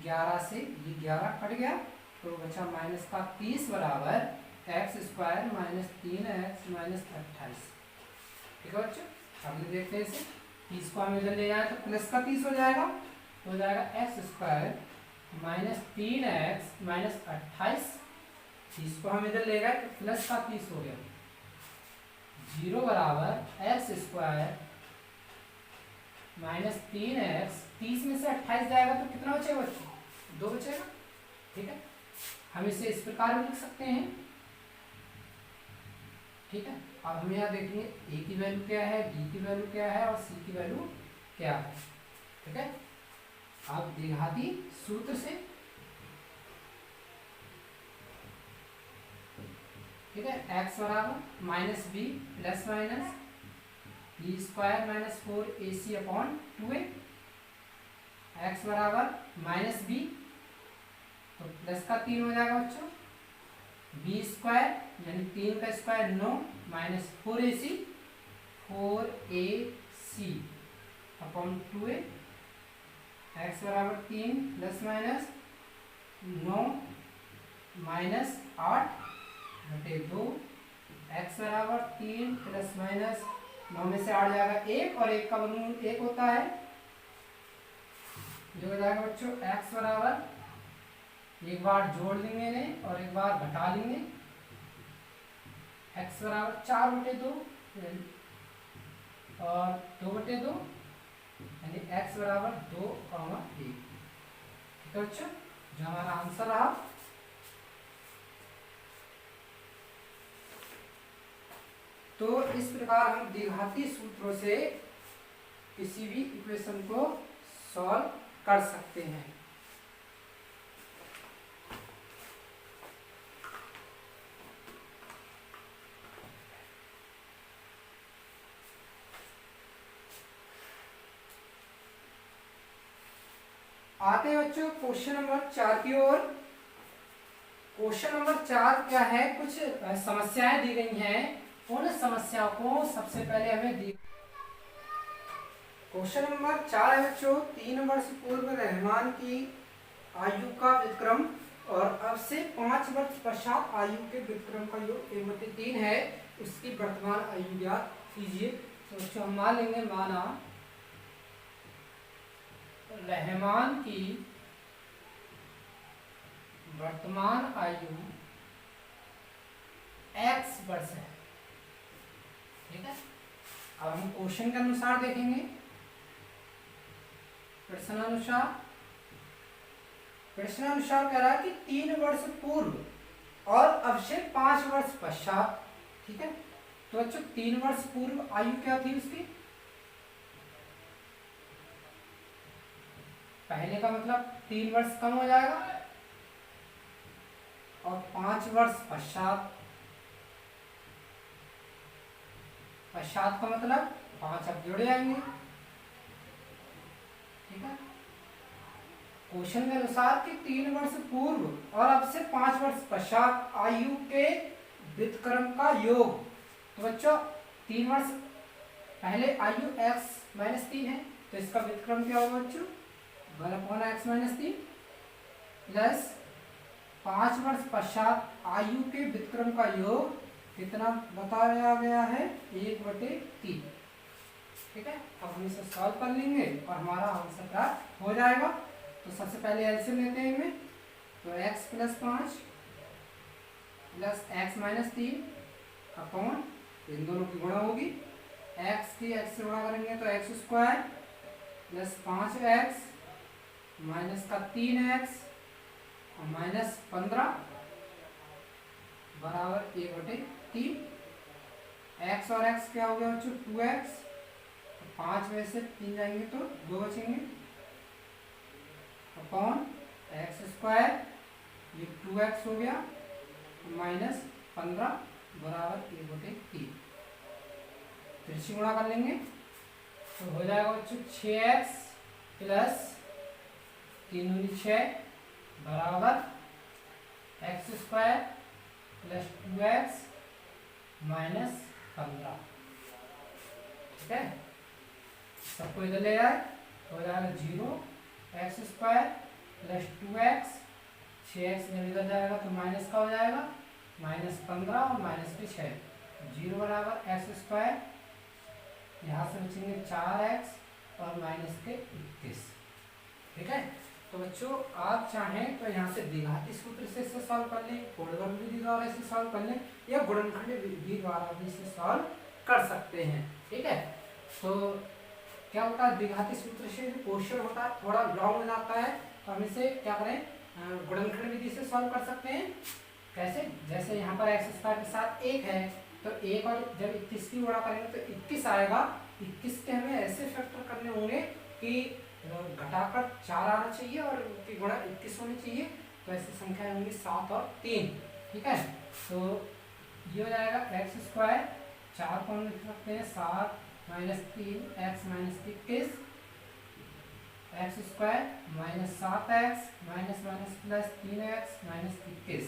11 से ये 11 कट गया, तो बचा -30 बराबर x स्क्वायर -3x -28। ठीक है बच्चों, अगले देखते हैं इसे। 30 को हम इधर ले जाए तो प्लस का 30 हो जाएगा, तो हो जाएगा x स्क्वायर -3x -28। 30 को हम इधर ले गए तो प्लस का 30 हो गया, 0 बराबर x स्क्वायर -3x। 30 में से 28 जाएगा तो कितना बचेगा बच्चों, 2 बचेगा। ठीक है, हम इसे इस प्रकार भी लिख सकते हैं ठीक है। अब हम यहाँ देखेंगे ए की वैल्यू क्या है, डी की वैल्यू क्या है और सी की वैल्यू क्या है। ठीक है, अब द्विघाती सूत्र से, ठीक है, x बराबर minus B plus minus B square minus 4ac upon 2a, x बराबर माइनस बी तो प्लस का 3 हो जाएगा बच्चों, बी स्क्वायर यानी 3 का square 9 minus 4ac upon 2a, x बराबर 3 प्लस माइनस 9 माइनस 8 बटे 2, x बराबर 3 प्लस माइनस 9 में से 8 जाएगा 1 और 1 का वर्गमूल 1 होता है, जो हो जाएगा बच्चों x बराबर, एक बार जोड़ लेंगे इन्हें और एक बार घटा लेंगे, x बराबर 4 बटे 2 और 2 बटे 2 यानी x बराबर 2, 1। ठीक है बच्चों, जो हमारा आंसर रहा। तो इस प्रकार हम द्विघाती सूत्रों से किसी भी इक्वेशन को सॉल्व कर सकते हैं। आते हैं बच्चों क्वेश्चन नंबर 4 की ओर। क्वेश्चन नंबर 4 क्या है, कुछ समस्याएं दी गई हैं, उन समस्याओं को सबसे पहले हमें दी। क्वेश्चन नंबर 4 है बच्चों, 3 वर्ष पूर्व रहमान की आयु का व्युत्क्रम और अब से 5 वर्ष पश्चात आयु के व्युत्क्रम का योग 1/3 है, उसकी वर्तमान आयु ज्ञात कीजिए। तो बच्चों हम मान लेंगे, माना रहमान की वर्तमान आयु x वर्ष है। ठीक है, अब हम क्वेश्चन के अनुसार देखेंगे। प्रश्नानुसार कह रहा है कि 3 वर्ष पूर्व और अब से 5 वर्ष पश्चात। ठीक है, तो बच्चों 3 वर्ष पूर्व आयु क्या थी उसकी, पहले का मतलब 3 वर्ष कम हो जाएगा और 5 वर्ष पश्चात, पश्चात का मतलब 5 अब जुड़ जाएंगे। ठीक है, क्वेश्चन के अनुसार कि 3 वर्ष पूर्व और अब से 5 वर्ष पश्चात आयु के व्युत्क्रम का योग। तो बच्चों 3 वर्ष पहले आयु x-3 है, तो इसका व्युत्क्रम क्या होगा बच्चों, 1/x-3 प्लस 5 वर्ष पश्चात आयु के व्युत्क्रम का योग कितना बताया गया है, 1/3। ठीक है, अब हम इसे सॉल्व कर लेंगे और हमारा आंसर प्राप्त हो जाएगा। तो सबसे पहले एलसीएम लेते हैं इनमें, तो x + 5 प्लस x-3 अपॉन, इन दोनों की गुणा होगी, x की x से गुणा करेंगे तो x² प्लस 5x माइनस का 3x और माइनस 15 बराबर 1/3। x और x क्या हो गया बच्चों, 2x, 5 में से 3 जाएंगे तो 2 बचेंगे, अपॉन x², ये 2x हो गया, माइनस 15 बराबर 1/3। फिर से गुणा कर लेंगे तो हो जाएगा बच्चों 6x प्लस 3 दूनी 6 बराबर x² प्लस 2x माइनस 15। ठीक है, सबको इधर ले आए, हो जाएगा 0, x² प्लस 2x, 6x जब इधर जाएगा तो माइनस का हो जाएगा, माइनस 15 और माइनस के 6, 0 बराबर x², यहाँ से बचेंगे 4x और माइनस के 21। ठीक है, तो बच्चों आप चाहें तो यहाँ से द्विघाती सूत्र से इसे सॉल्व कर लें, कोडवर्ग विधि द्वारा इसे सॉल्व कर लें, या गुणनखंड विधि द्वारा भी इसे सॉल्व कर सकते हैं। ठीक है, तो क्या होता है, द्विघाती सूत्र से जो क्वेश्चन होता है थोड़ा लॉन्ग हो जाता है, तो हम इसे क्या करें, गुणनखंड विधि से सॉल्व कर सकते हैं। कैसे, जैसे यहाँ पर x² के साथ 1 है, तो तो एक और जब 21 की गुणा करेंगे तो 21 आएगा। 21 के हमें ऐसे फैक्टर करने होंगे कि घटाकर 4 आना चाहिए और उनकी गुणा 21 होनी चाहिए। तो ऐसी संख्या होंगी 7 और 3। ठीक है, तो ये हो जाएगा एक्स स्क्वायर, 4 को हम लिख सकते हैं 7 minus 3 x minus 21, x square minus 7x minus minus plus 3x minus 21।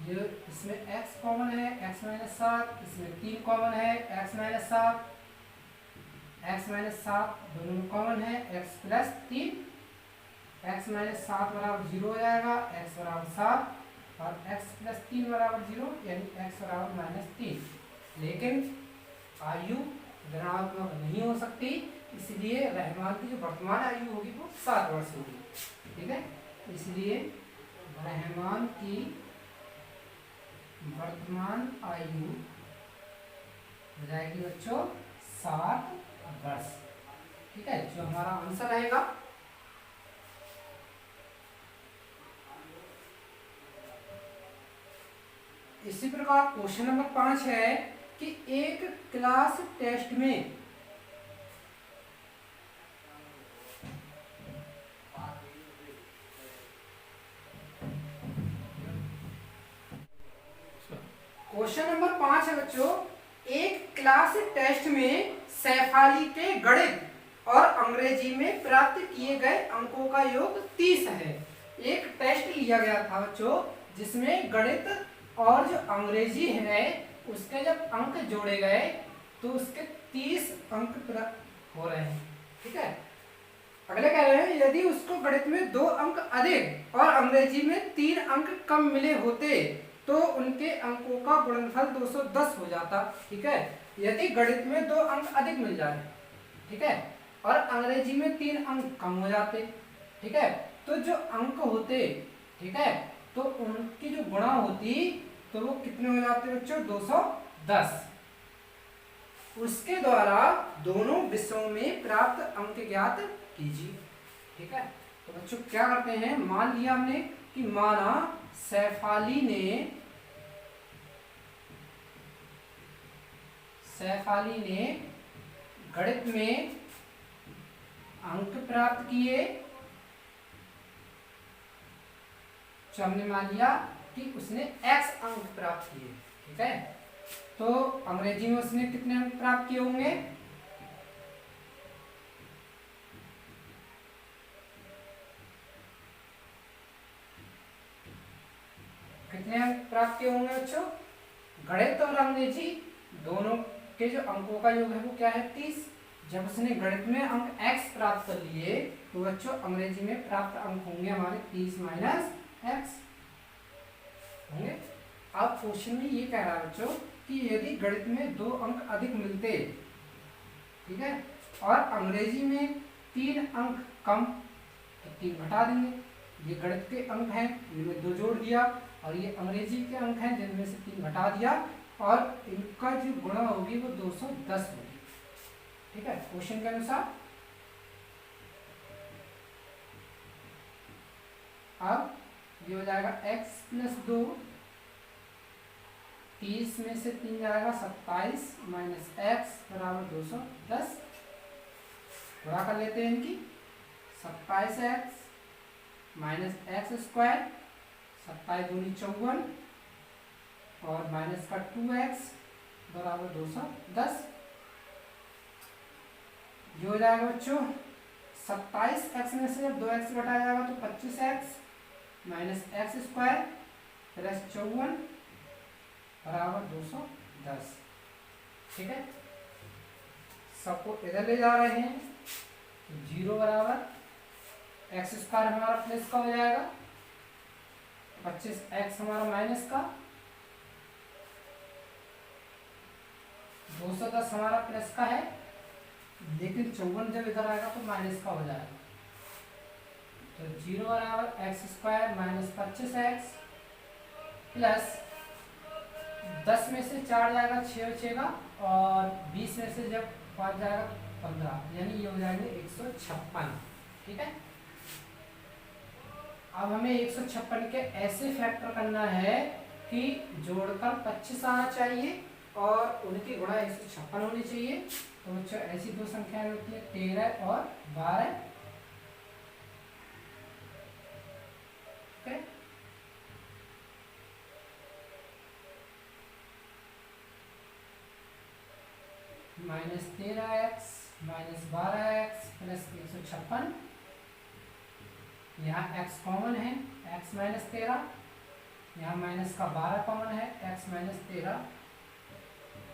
जो इसमें x कॉमन है, x माइनस 7, इसमें 3 कॉमन है, x माइनस 7, x माइनस 7 दोनों में कॉमन है, x प्लस 3, x माइनस 7 बराबर 0 हो जाएगा, x बराबर 7 और x प्लस 3 बराबर 0 यानी x बराबर माइनस 3। लेकिन आयु ऋणात्मक नहीं हो सकती, इसलिए रहमान की जो वर्तमान आयु होगी वो 7 वर्ष होगी। ठीक है, इसलिए रहमान की वर्तमान आयु हो जाएगी बच्चों 7 वर्ष। ठीक है, जो हमारा आंसर रहेगा इसी प्रकार क्वेश्चन नंबर 5 है कि एक क्लास टेस्ट में क्वेश्चन नंबर 5 है बच्चों, एक क्लास टेस्ट में सैफाली के गणित और अंग्रेजी में प्राप्त किए गए अंकों का योग 30 है। एक टेस्ट लिया गया था बच्चों जिसमें गणित और जो अंग्रेजी है उसके जब अंक जोड़े गए तो उसके 30 अंक प्राप्त हो रहे हैं। ठीक है, अगले कह रहे हैं यदि उसको गणित में 2 अंक अधिक और अंग्रेजी में 3 अंक कम मिले होते तो उनके अंकों का गुणनफल 210 हो जाता। ठीक है, यदि गणित में 2 अंक अधिक मिल जाए, ठीक है, और अंग्रेजी में 3 अंक कम हो जाते, ठीक है, तो जो अंक होते, ठीक है, तो उनकी जो गुणा होती तो वो कितने हो जाते बच्चों 210। उसके द्वारा दोनों विषयों में प्राप्त अंक ज्ञात कीजिए। ठीक है, तो बच्चों क्या करते हैं, मान लिया हमने कि माना सैफाली ने गणित में अंक प्राप्त किए। हमने मान लिया कि उसने x अंक प्राप्त किए। ठीक है, तो अंग्रेजी में उसने कितने अंक प्राप्त किए होंगे, कितने अंक प्राप्त किए होंगे बच्चों, गणित और अंग्रेजी दोनों के जो अंकों का योग है वो क्या है 30। जब उसने गणित में अंक x प्राप्त कर लिए तो बच्चों अंग्रेजी में प्राप्त अंक होंगे हमारे 30 माइनस x होंगे। अब क्वेश्चन में ये कह रहा है बच्चों कि यदि गणित में 2 अंक अधिक मिलते, ठीक है, और अंग्रेजी में 3 अंक कम, तो 3 घटा देंगे। ये गणित के अंक हैं, इनमें 2 जोड़ दिया, और ये अंग्रेजी के अंक हैं जिनमें से 3 घटा दिया, और इनका जो गुणा होगी वो 210 होगी। ठीक है, क्वेश्चन के अनुसार। अब ये हो जाएगा x प्लस 2, 30 में से 3 जाएगा 27 माइनस एक्स बराबर 210। गुणा कर लेते हैं इनकी, 27x माइनस एक्स स्क्वायर, 27 दूनी 54 और माइनस का 2x बराबर 210। ये हो जाएगा बच्चों 27x में से जब 2x घटाया जाएगा तो 25x minus x square plus 54 बराबर 210। ठीक है, सबको इधर ले जा रहे हैं तो 0 बराबर एक्स स्क्वायर हमारा प्लस का हो जाएगा, 25x हमारा माइनस का, 210 हमारा प्लस का है, लेकिन 54 जब इधर आएगा तो माइनस का हो जाएगा। तो 0 बराबर x square minus 25x plus 10 में से 4 जाएगा 6 बचेगा, और 20 में से जब 5 जाएगा 15, यानी ये हो जाएंगे 156। ठीक है, अब हमें 156 के ऐसे फैक्टर करना है की जोड़कर 25 आना चाहिए और उनकी गुणा 156 होनी चाहिए। तो बच्चों ऐसी दो संख्याएं होती है 13 और 12। ठीक है, -13x -12x प्लस 156। यहाँ x कॉमन है, x -13, यहाँ माइनस का 12 कॉमन है, x -13,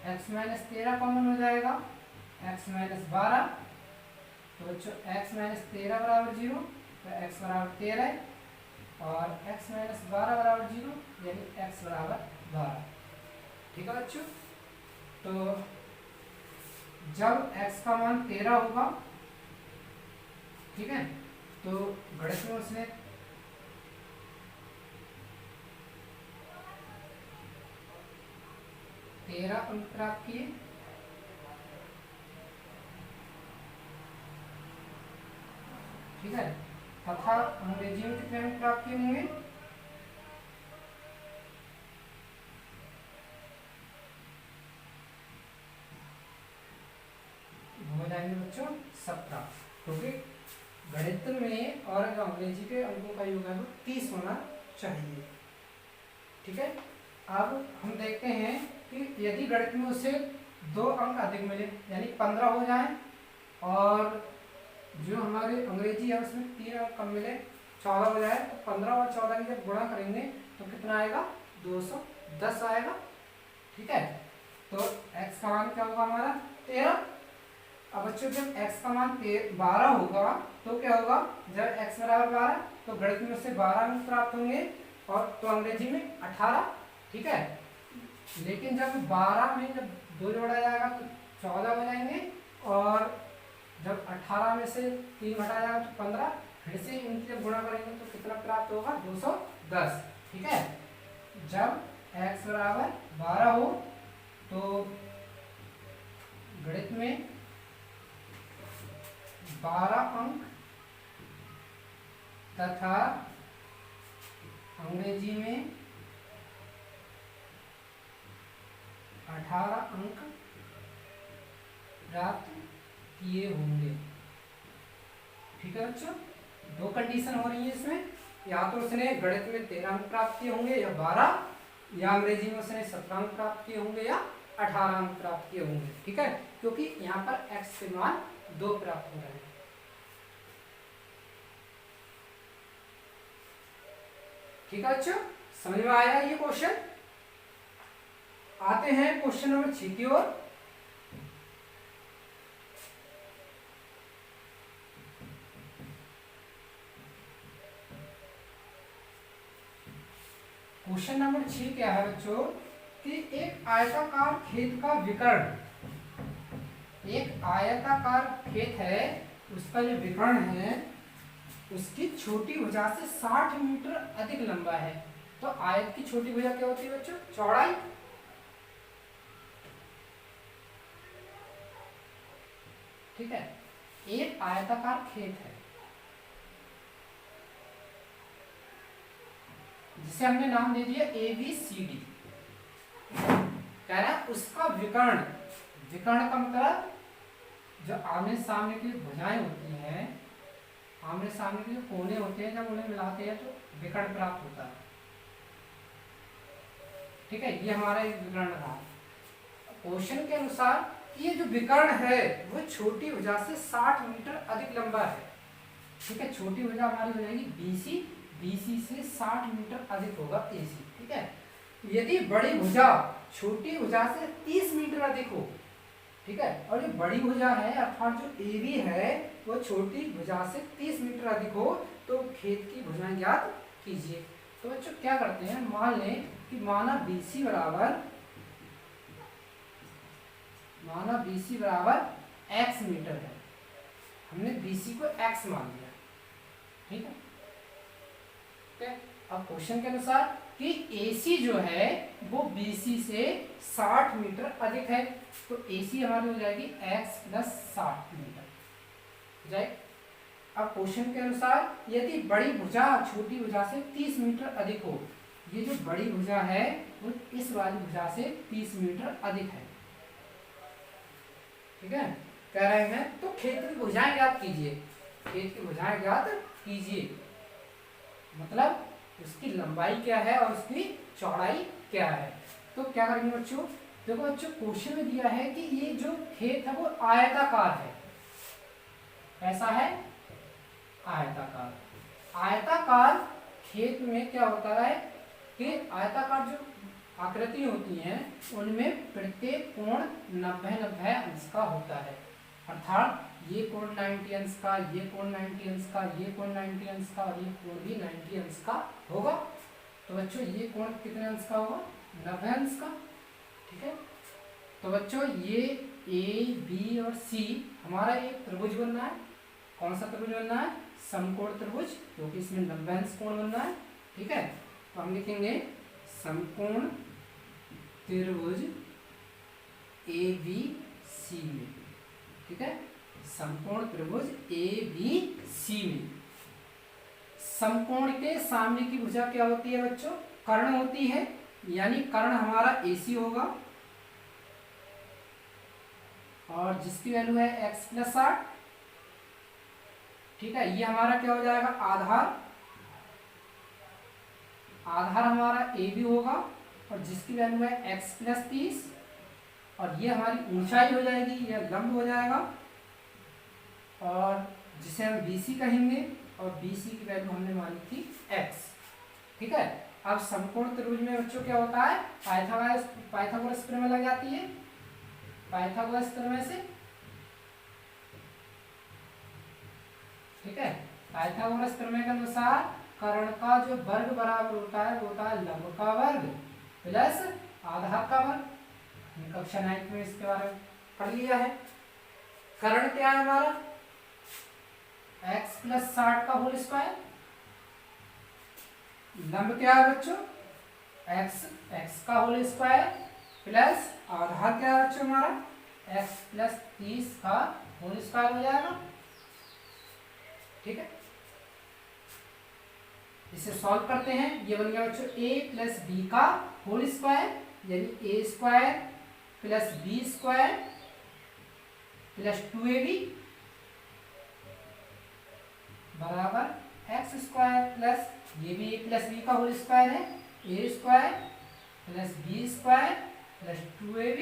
x -13 कॉमन हो जाएगा, x -12। तो बच्चों x -13 बराबर 0, तो x बराबर 13 और x -12 बराबर 0, यानी x बराबर 12। ठीक है बच्चों, तो जब x का मान 13 होगा, ठीक है, तो गणित में उसने 13 अंक प्राप्त किए। ठीक है, तथा अंग्रेजी में कितने अंक प्राप्त किए होंगे? हो जाएंगे बच्चों 17, क्योंकि गणित में और अंग्रेजी के अंकों का योग है वो 30 होना चाहिए। ठीक है, अब हम देखते हैं कि यदि गणित में उसे 2 अंक अधिक मिले यानी 15 हो जाए और जो हमारे अंग्रेजी है उसमें 3 अंक कम मिले 14 हो जाए, तो 15 और 14 की जब गुणा करेंगे तो कितना आएगा? 210 आएगा। ठीक है, तो x का मान क्या होगा हमारा? 13। अब बच्चों जब x का मान 12 होगा तो क्या होगा? जब x बराबर 12 तो गणित में उससे 12 अंक प्राप्त होंगे और तो अंग्रेजी में 18। ठीक है, लेकिन जब 12 में जब 2 जोड़ा जाएगा तो 14 हो जाएंगे और जब 18 में से 3 घटा जाएगा तो 15, फिर से इनकी जब गुणा करेंगे तो कितना प्राप्त होगा? 210। ठीक है, जब x बराबर 12 हो तो गणित में 12 अंक तथा अंग्रेजी में 18 अंक प्राप्त किए होंगे। ठीक है बच्चों, 2 कंडीशन हो रही है इसमें, या तो उसने गणित में 13 अंक प्राप्त किए होंगे या 12, या अंग्रेजी में उसने 17 अंक प्राप्त किए होंगे या 18 अंक प्राप्त किए होंगे। ठीक है, क्योंकि यहाँ पर x के मान 2 प्राप्त हो रहे हैं। ठीक है बच्चों, समझ में आया ये क्वेश्चन? आते हैं क्वेश्चन नंबर 6 की ओर। क्वेश्चन नंबर 6 क्या है बच्चों कि एक आयताकार खेत का विकर्ण, एक आयताकार खेत है उसका जो विकर्ण है उसकी छोटी भुजा से 60 मीटर अधिक लंबा है। तो आयत की छोटी भुजा क्या होती है बच्चों? चौड़ाई। ठीक है, एक आयताकार खेत है जिसे हमने नाम दे दिया ABCD। कह रहा है उसका विकर्ण, विकर्ण का मतलब जो आमने सामने की भुजाएं होती हैं, आमने सामने के जो कोने होते हैं जब उन्हें मिलाते हैं तो विकर्ण प्राप्त होता है। ठीक है, ये हमारा एक विकर्ण रहा। क्वेश्चन के अनुसार ये जो विकर्ण है वो छोटी भुजा से 60 मीटर अधिक लंबा है। ठीक है, छोटी भुजा हमारी हो जाएगी BC, BC से 60 मीटर अधिक होगा AC। ठीक है, यदि बड़ी भुजा छोटी भुजा से 30 मीटर अधिक हो, ठीक है, और जो बड़ी भुजा है अर्थात जो AB है वो छोटी भुजा से 30 मीटर अधिक हो तो खेत की भुजाएं ज्ञात कीजिए। तो बच्चों क्या करते हैं, मान लें कि माना BC बराबर x मीटर है, हमने BC को x मान लिया। ठीक है, अब क्वेश्चन के अनुसार कि AC जो है वो BC से 60 मीटर अधिक है, तो AC हमारी हो जाएगी x प्लस 60 मीटर जाए। अब क्वेश्चन के अनुसार यदि बड़ी भुजा छोटी भुजा से 30 मीटर अधिक हो, ये जो बड़ी भुजा है वो इस वाली भुजा से 30 मीटर अधिक है। ठीक है, कह रहे हैं तो खेत की भुजाएं ज्ञात कीजिए, खेत की भुजाएं ज्ञात कीजिए, मतलब उसकी लंबाई क्या है और उसकी चौड़ाई क्या है। तो क्या करेंगे बच्चों, देखो बच्चों क्वेश्चन में दिया है कि ये जो खेत है वो आयताकार है। ऐसा है आयताकार। आयताकार खेत में क्या होता है कि आयताकार जो आकृति होती हैं उनमें प्रत्येक कोण 90 अंश का होता है। अर्थात ये कोण 90 अंश का, ये कोण 90 अंश का, ये कोण 90 अंश का और ये कोण भी 90 अंश का होगा। तो बच्चों ये कोण कितने अंश का होगा, 90 अंश का। ठीक है, तो बच्चों ये ए बी और सी हमारा एक त्रिभुज बनना है। कौन सा त्रिभुज बनना है, समकोण त्रिभुज, क्योंकि इसमें 90 अंश कोण बनना है। ठीक है, तो हम लिखेंगे समकोण त्रिभुज ए बी सी में। ठीक है, समकोण त्रिभुज ए बी सी में समकोण के सामने की भुजा क्या होती है बच्चों, कर्ण होती है, यानी कर्ण हमारा AC होगा और जिसकी वैल्यू है x + 60। ठीक है, ये हमारा क्या हो जाएगा, आधार। आधार हमारा AB होगा और जिसकी वैल्यू है x + 30 और ये हमारी ऊंचाई हो जाएगी, यह लंब हो जाएगा और जिसे हम BC कहेंगे और BC की वैल्यू हमने मानी थी x। ठीक है, अब समकोण त्रिभुज में बच्चों क्या होता है, पाइथागोरस प्रमेय लग जाती है। पाइथागोरस प्रमेय से, ठीक है, पाइथागोरस प्रमेय के अनुसार कर्ण का जो वर्ग बराबर होता है वो होता है लंब का वर्ग प्लस आधार का वर्ग। कक्षा 9 में इसके बारे में पढ़ लिया है। कर्ण क्या है हमारा, x + 60 का होल स्क्वायर। लंब क्या है बच्चों, x का होल स्क्वायर प्लस आधार क्या है बच्चों हमारा, x + 30 का होल स्क्वायर हो जाएगा। ठीक है, इसे सॉल्व करते हैं। ये बन गया बच्चों a + b का होल स्क्वायर, यानी a² + b² + 2ab बराबर x² प्लस ये भी a + b का होल स्क्वायर है, a² + b² + 2ab।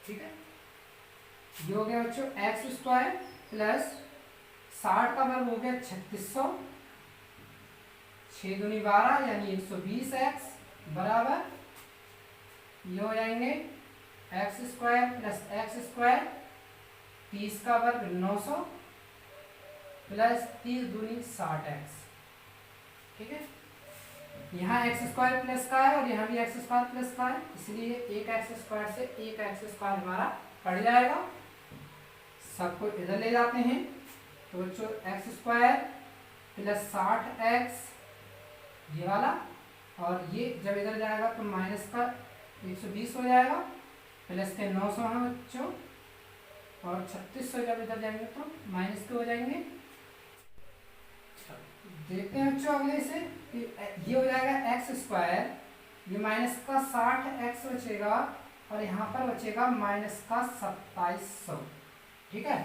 ठीक है, ये हो गया बच्चों x² प्लस 60 का वर्ग हो गया 3600, 6 दूनी 12 यानी 120x बराबर ये हो जाएंगे x² प्लस x², 30 का वर्ग 900 प्लस 30 दूनी 60x। ठीक है, यहाँ x² प्लस का है और यहाँ भी x² प्लस का है, इसलिए एक x² से एक x² हमारा कट जाएगा। सबको इधर ले जाते हैं तो बच्चों x² प्लस 60x ये वाला, और ये जब इधर जाएगा तो माइनस का 120 हो जाएगा, प्लस के 900 है बच्चों, और 3600 जब इधर जाएंगे तो माइनस के हो जाएंगे। देखते हैं बच्चों अगले से, ये हो जाएगा x², ये माइनस का 60x बचेगा और यहाँ पर बचेगा माइनस का 2700। ठीक है,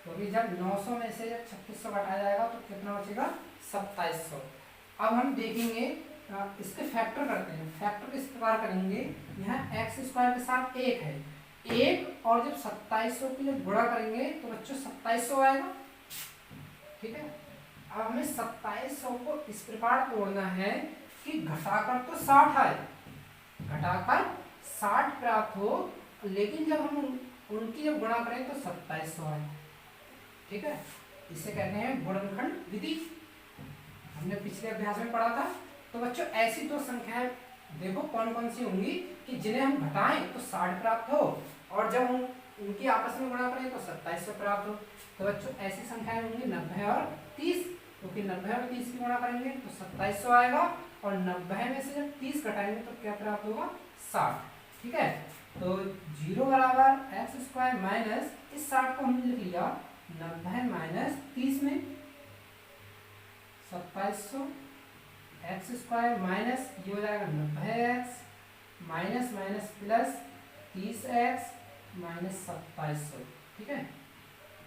क्योंकि तो जब 900 में से जब 3600 घटाया जाएगा तो कितना बचेगा, 2700। अब हम देखेंगे इसके फैक्टर करते हैं। फैक्टर किस प्रकार करेंगे, यहाँ x² के साथ 1 है, 1 और जब 2700 की जब गुणा करेंगे तो बच्चों 2700 आएगा। ठीक है, अब हमें 2700 को इस प्रकार तोड़ना है कि घटाकर तो 60 आए, घटाकर 60 प्राप्त हो, लेकिन जब हम उनकी जब गुणा करें तो 2700 आए। ठीक है, इसे कहते हैं गुणनखंड विधि, हमने पिछले अभ्यास में पढ़ा था। तो बच्चों ऐसी दो संख्याएं देखो कौन कौन सी होंगी कि जिन्हें हम घटाएं तो 60 प्राप्त हो और जब हम उनकी आपस में गुणा करें तो 2700 प्राप्त हो। तो बच्चों ऐसी संख्याएं होंगी 90 और 30, क्योंकि 90 और 30 की गुणा करेंगे तो 2700 आएगा और 90 में से जब 30 घटाएंगे तो क्या प्राप्त होगा, 60। ठीक है, तो 0 बराबर x² माइनस इस 60 को हमने लिख लिया 90 - 30 में 2700 एक्स स्क्वायर माइनस ये हो जाएगा 90x minus minus plus 30x minus 2700। ठीक है,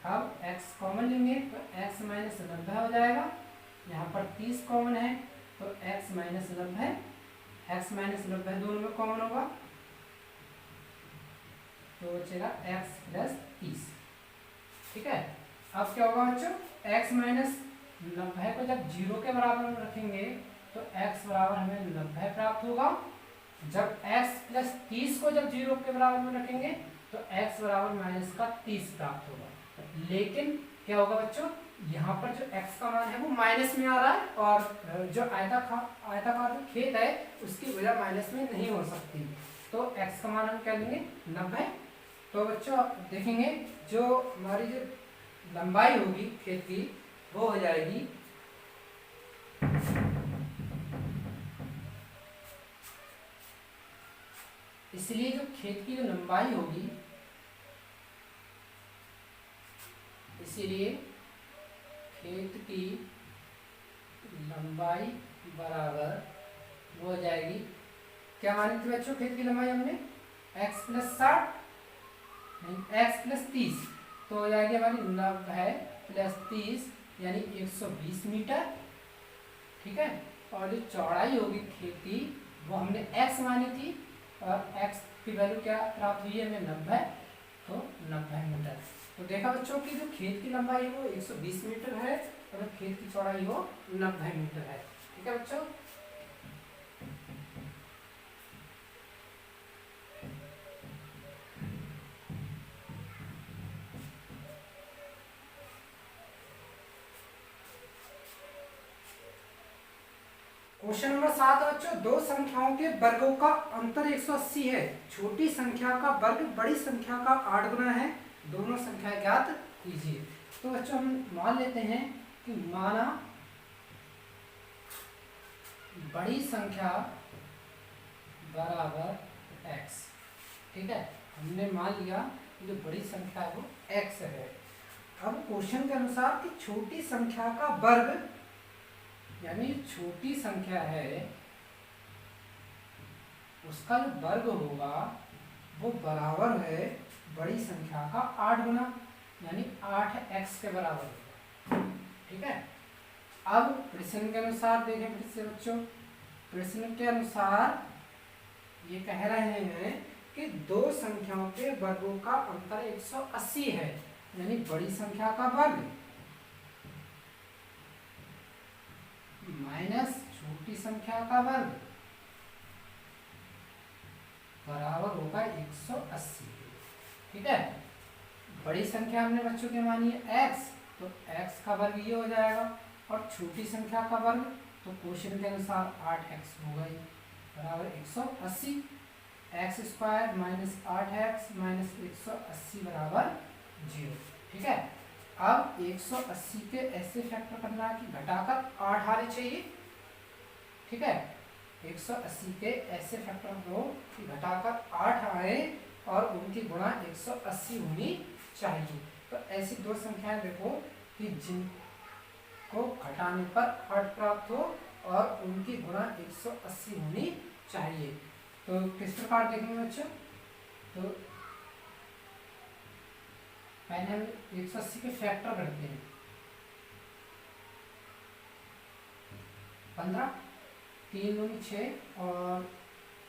अब x कॉमन लेंगे तो x माइनस 90 हो जाएगा, यहाँ पर 30 कॉमन है तो x माइनस 90, x माइनस 90 दोनों में कॉमन होगा तो बचेगा x प्लस 30। ठीक है, अब क्या होगा बच्चों, x माइनस 90 को जब 0 के बराबर में रखेंगे तो x बराबर हमें 90 प्राप्त होगा। जब x प्लस 30 को जब 0 के बराबर में रखेंगे तो x बराबर माइनस का 30 प्राप्त होगा। लेकिन क्या होगा बच्चों, यहाँ पर जो x का मान है वो माइनस में आ रहा है और जो आयताकार जो खेत है उसकी वजह माइनस में नहीं हो सकती, तो x का मान हम क्या लेंगे 90। तो बच्चों देखेंगे जो हमारी जो लंबाई होगी खेत की वो हो जाएगी इसलिए जो खेत की जो लंबाई होगी, इसीलिए खेत की लंबाई बराबर वो हो जाएगी, क्या मानी थी बच्चों खेत की लंबाई हमने x प्लस 60 x प्लस 30, तो हो जाएगी हमारी 90 प्लस 30 यानी 120 मीटर। ठीक है, और जो चौड़ाई होगी खेत की वो हमने x मानी थी और x की वैल्यू क्या प्राप्त हुई है हमें 90, तो 90 मीटर। तो देखा बच्चों कि जो खेत की लंबाई है वो 120 मीटर है और खेत की चौड़ाई वो 90 मीटर है। ठीक है बच्चों, क्वेश्चन नंबर 7 बच्चों, दो संख्याओं के वर्गों का अंतर 180 है, छोटी संख्या का वर्ग बड़ी संख्या का 8 गुना है, दोनों संख्या ज्ञात कीजिए। तो बच्चों हम मान लेते हैं कि माना बड़ी संख्या बराबर x। ठीक है, हमने मान लिया कि जो बड़ी संख्या है वो x है। अब क्वेश्चन के अनुसार कि छोटी संख्या का वर्ग यानी छोटी संख्या है उसका जो वर्ग होगा वो बराबर है बड़ी संख्या का 8 गुना यानी 8x के बराबर होगा। ठीक है, अब प्रश्न के अनुसार देखें फिर से बच्चों, प्रश्न के अनुसार ये कह रहे हैं कि दो संख्याओं के वर्गों का अंतर 180 है, यानी बड़ी संख्या का वर्ग माइनस छोटी संख्या का वर्ग बराबर होगा 180। ठीक है, बड़ी संख्या हमने बच्चों के मानी है x, तो x का वर्ग ये हो जाएगा और छोटी संख्या का वर्ग तो क्वेश्चन के अनुसार 8x होगा ही बराबर 180। X square minus 8x minus 180 बराबर 0। ठीक है, अब 180 के ऐसे फैक्टर करना है कि घटाकर 8 आने चाहिए। ठीक है, 180 के ऐसे फैक्टर को कि घटाकर 8 आए और उनकी गुणा 180 होनी चाहिए। तो ऐसी दो संख्याएं देखो कि जिनको घटाने पर 8 प्राप्त हो और उनकी गुणा 180 होनी चाहिए। तो किस प्रकार देखेंगे बच्चों, तो पहले हम 180 के फैक्टर करते हैं। 15, 3 दूनी 6 और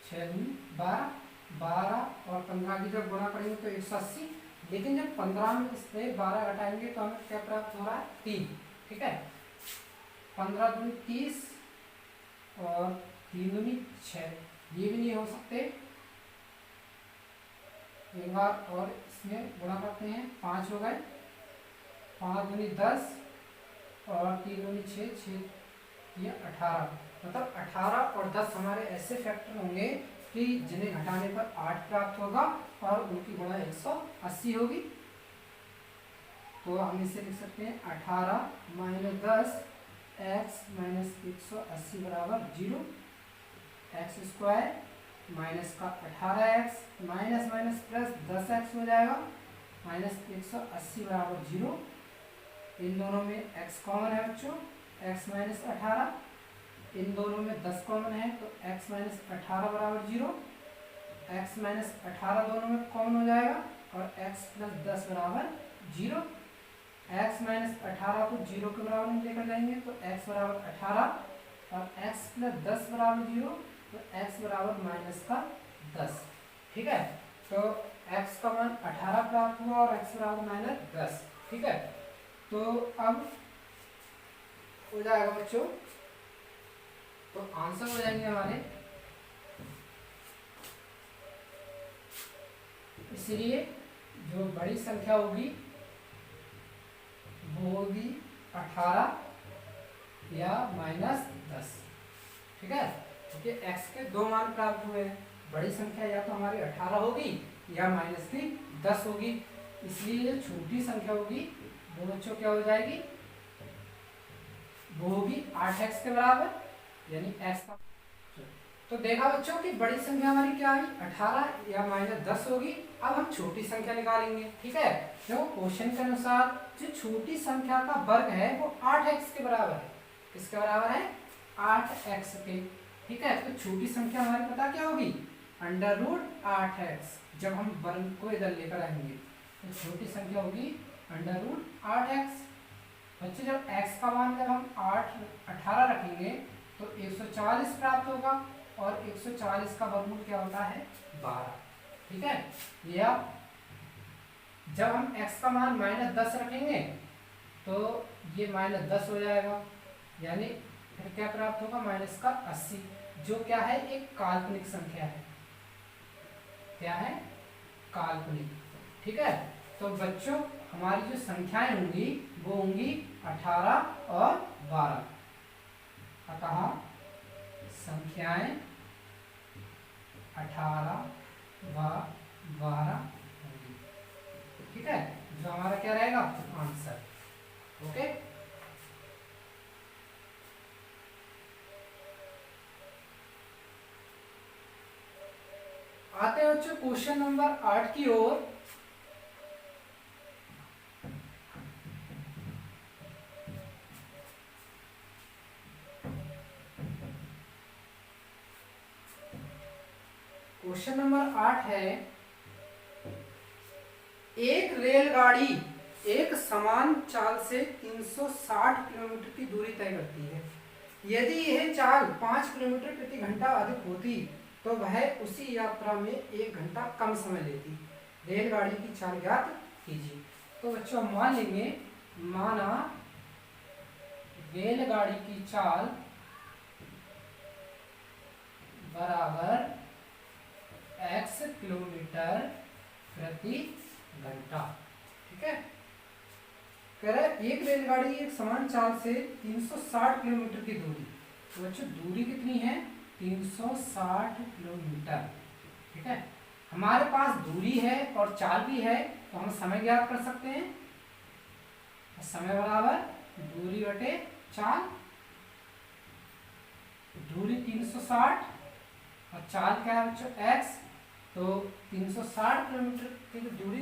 6 दूनी 12, 12 और 15 की जब गुणा करेंगे तो 180, लेकिन जब 15 में से 12 घटाएंगे तो हमें क्या प्राप्त हो रहा है 3। ठीक है, 15 दूनी 30 और 3 दूनी 6, ये भी नहीं हो सकते। एक बार और इसमें गुणा करते हैं, 5 हो गए, 5 दूनी 10 और 3 दूनी 6, 6 ये 18, मतलब 18 और 10 हमारे ऐसे फैक्टर होंगे कि जिन्हें घटाने पर 8 प्राप्त होगा और उनकी गुणा 180 होगी। तो हम इसे लिख सकते हैं 18 माइनस 10 x माइनस 180 बराबर 0। एक्स स्क्वायर माइनस का 18x minus minus plus 10x हो जाएगा माइनस 180 बराबर 0। इन दोनों में x कॉमन है बच्चों x माइनस 18, इन दोनों में 10 कॉमन है तो x माइनस 18 बराबर 0, x माइनस 18 दोनों में कॉमन हो जाएगा और x प्लस 10 बराबर 0। x माइनस 18 को 0 के बराबर में लेकर जाएंगे तो x बराबर 18 और x प्लस 10 बराबर 0, तो x बराबर माइनस का 10। ठीक है, तो x का मान 18 प्राप्त हुआ और x बराबर माइनस 10। ठीक है, तो अब हो जाएगा बच्चों, तो आंसर हो जाएंगे हमारे, इसलिए जो बड़ी संख्या होगी वो होगी 18 या माइनस 10। ठीक है, क्योंकि x के दो मान प्राप्त हुए हैं, बड़ी संख्या या तो हमारी 18 होगी या माइनस की 10 होगी, इसलिए जो छोटी संख्या होगी वो बच्चों क्या हो जाएगी, वो होगी 8x के बराबर, यानी x का। तो देखा बच्चों कि बड़ी संख्या हमारी क्या है, 18 या माइनस 10 होगी। अब हम छोटी संख्या निकालेंगे। ठीक है, देखो क्वेश्चन के अनुसार जो छोटी संख्या का वर्ग है वो 8x के बराबर है। किसके बराबर है, 8x के। ठीक है, तो छोटी संख्या हमारी पता क्या होगी, अंडर रूट 8x। जब हम वर्ग को इधर लेकर आएंगे तो छोटी संख्या होगी अंडर रूट 8x। बच्चे जब x का मान जब हम 18 रखेंगे तो 140 प्राप्त होगा और 140 का वर्गमूल क्या होता है, 12। ठीक है, या जब हम x का मान माइनस 10 रखेंगे तो ये माइनस 10 हो जाएगा, यानी फिर क्या प्राप्त होगा, माइनस का 80, जो क्या है, एक काल्पनिक संख्या है। क्या है, काल्पनिक। ठीक है, तो बच्चों हमारी जो संख्याएं होंगी वो होंगी 18 और 12। अतः संख्याएं 18 व 12 होंगी। ठीक है, जो हमारा क्या रहेगा, आंसर। ओके, आते हैं बच्चों क्वेश्चन नंबर 8 की ओर। क्वेश्चन नंबर 8 है, एक रेलगाड़ी एक समान चाल से 360 किलोमीटर की दूरी तय करती है। यदि यह चाल 5 किलोमीटर प्रति घंटा अधिक होती तो वह उसी यात्रा में 1 घंटा कम समय लेती। रेलगाड़ी की चाल ज्ञात कीजिए। तो बच्चों मान लेंगे, माना रेलगाड़ी की चाल बराबर x किलोमीटर प्रति घंटा। ठीक है, कह रहा है एक रेलगाड़ी एक समान चाल से 360 किलोमीटर की दूरी। तो बच्चों दूरी कितनी है, 360 किलोमीटर। ठीक है, हमारे पास दूरी है और चाल भी है तो हम समय ज्ञात कर सकते हैं। समय बराबर दूरी बटे चाल। दूरी 360 और चाल क्या है बच्चों, x। तो 360 किलोमीटर की दूरी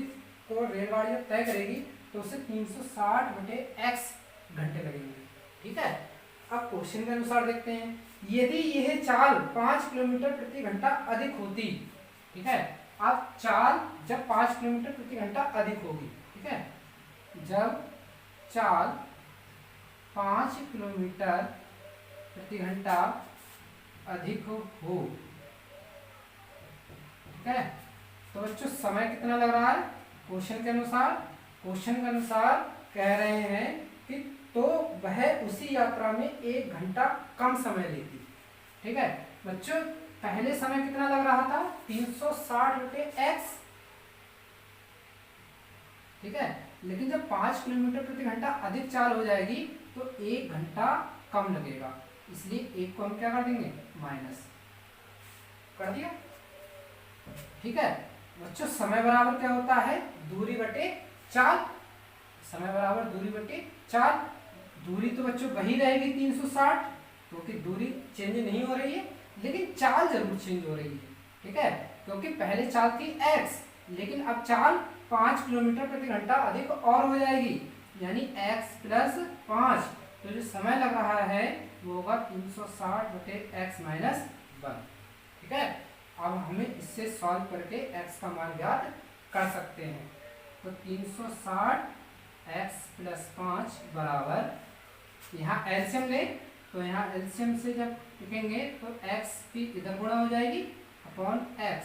को रेलगाड़ी तय करेगी तो उसे 360 बटे x घंटे लगेंगे। ठीक है, अब क्वेश्चन के अनुसार देखते हैं, यदि यह चाल 5 किलोमीटर प्रति घंटा अधिक होती। ठीक है, अब चाल जब 5 किलोमीटर प्रति घंटा अधिक होगी। ठीक है, जब चाल 5 किलोमीटर प्रति घंटा अधिक हो। ठीक है, तो बच्चों समय कितना लग रहा है, क्वेश्चन के अनुसार कह रहे हैं कि तो वह उसी यात्रा में 1 घंटा कम समय लेती। ठीक है बच्चों, पहले समय कितना लग रहा था, 360 बटे x। ठीक है, लेकिन जब 5 किलोमीटर प्रति घंटा अधिक चाल हो जाएगी तो 1 घंटा कम लगेगा, इसलिए 1 को हम क्या कर देंगे, माइनस कर दिया। ठीक है बच्चों, समय बराबर क्या होता है, दूरी बटे चाल। समय बराबर दूरी बटे चाल। दूरी तो बच्चों वही रहेगी 360, क्योंकि दूरी चेंज नहीं हो रही है, लेकिन चाल जरूर चेंज हो रही है। ठीक है, क्योंकि पहले चाल थी x, लेकिन अब चाल 5 किलोमीटर प्रति घंटा अधिक और हो जाएगी, यानी x प्लस 5। तो जो समय लग रहा है वो होगा 360/x-1। ठीक है, अब हमें इससे सॉल्व करके x का मान ज्ञात कर सकते हैं। तो 360x+5 बराबर, यहाँ एलसीएम ले, तो यहाँ एलसीएम से जब लिखेंगे तो x की इधर गुणा हो जाएगी अपॉन x,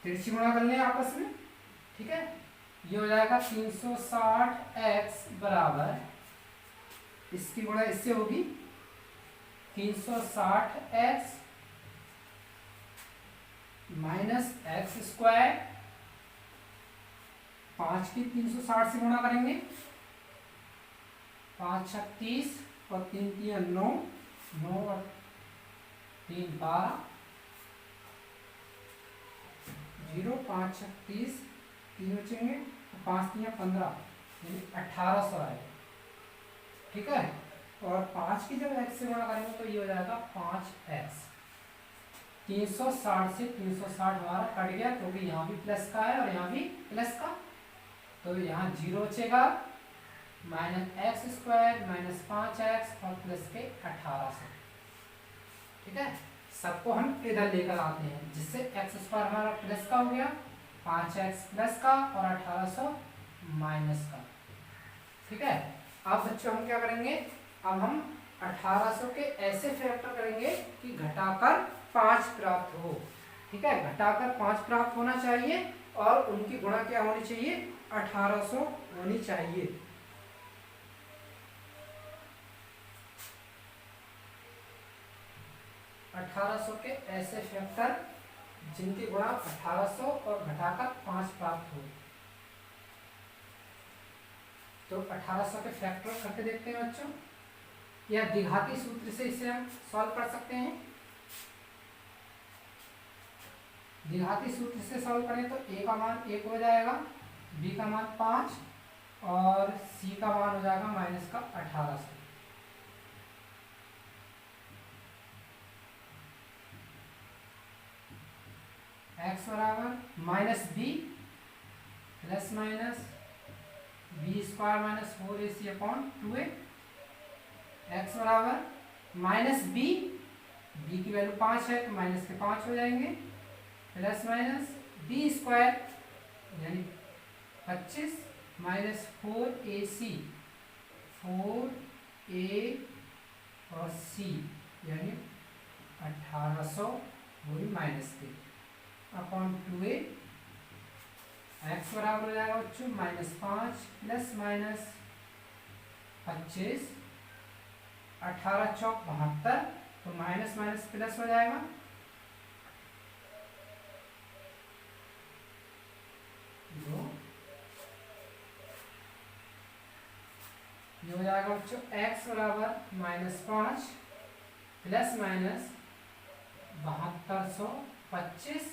तिरछी गुणा कर लें आपस में। ठीक है, ये हो जाएगा 360x बराबर, इसकी गुणा इससे होगी 360x माइनस एक्स स्क्वायर, 5 की 360 से गुणा करेंगे, 5 छक 30 और 3 3 9, 9 और 3 12, 0, 5 छक 30, 3 बचेंगे, 5 3 15, यानी 1800 आएगा। ठीक है, और 5 की जब x से गुणा करेंगे तो ये हो जाएगा 5x। 360 से 360 हमारा कट गया, क्योंकि यहाँ भी प्लस का है और यहाँ भी प्लस का, तो यहाँ 0 बचेगा, minus x square minus 5x और प्लस के 1800। ठीक है, सबको हम इधर लेकर आते हैं, जिससे एक्स स्क्वायर हमारा प्लस का हो गया, 5x प्लस का और 1800 माइनस का। ठीक है, अब बच्चों हम क्या करेंगे, अब हम 1800 के ऐसे फैक्टर करेंगे कि घटाकर 5 प्राप्त हो। ठीक है, घटाकर 5 प्राप्त होना चाहिए और उनकी गुणा क्या होनी चाहिए, 1800 होनी चाहिए। अठारह सौ के ऐसे फैक्टर जिनकी गुणा 1800 और घटाकर 5 प्राप्त हो। तो 1800 के फैक्टर करके देखते हैं बच्चों, या द्विघाती सूत्र से इसे हम सॉल्व कर सकते हैं। द्विघाती सूत्र से सॉल्व करें तो a का मान 1 हो जाएगा, b का मान 5 और c का मान हो जाएगा माइनस का 1800। x बराबर minus B plus minus B square minus 4ac upon 2a। x बराबर माइनस बी, बी की वैल्यू 5 है तो माइनस के 5 हो जाएंगे, प्लस माइनस बी स्क्वायर यानी 25 माइनस 4ac, 4a और c यानी 1800 वही माइनस के अपॉन 2a। x बराबर हो जाएगा बच्चों माइनस 5 प्लस माइनस 25, 18 चौक 72, तो माइनस माइनस प्लस हो जाएगा, ये हो जाएगा बच्चों x बराबर minus 5 plus minus 7225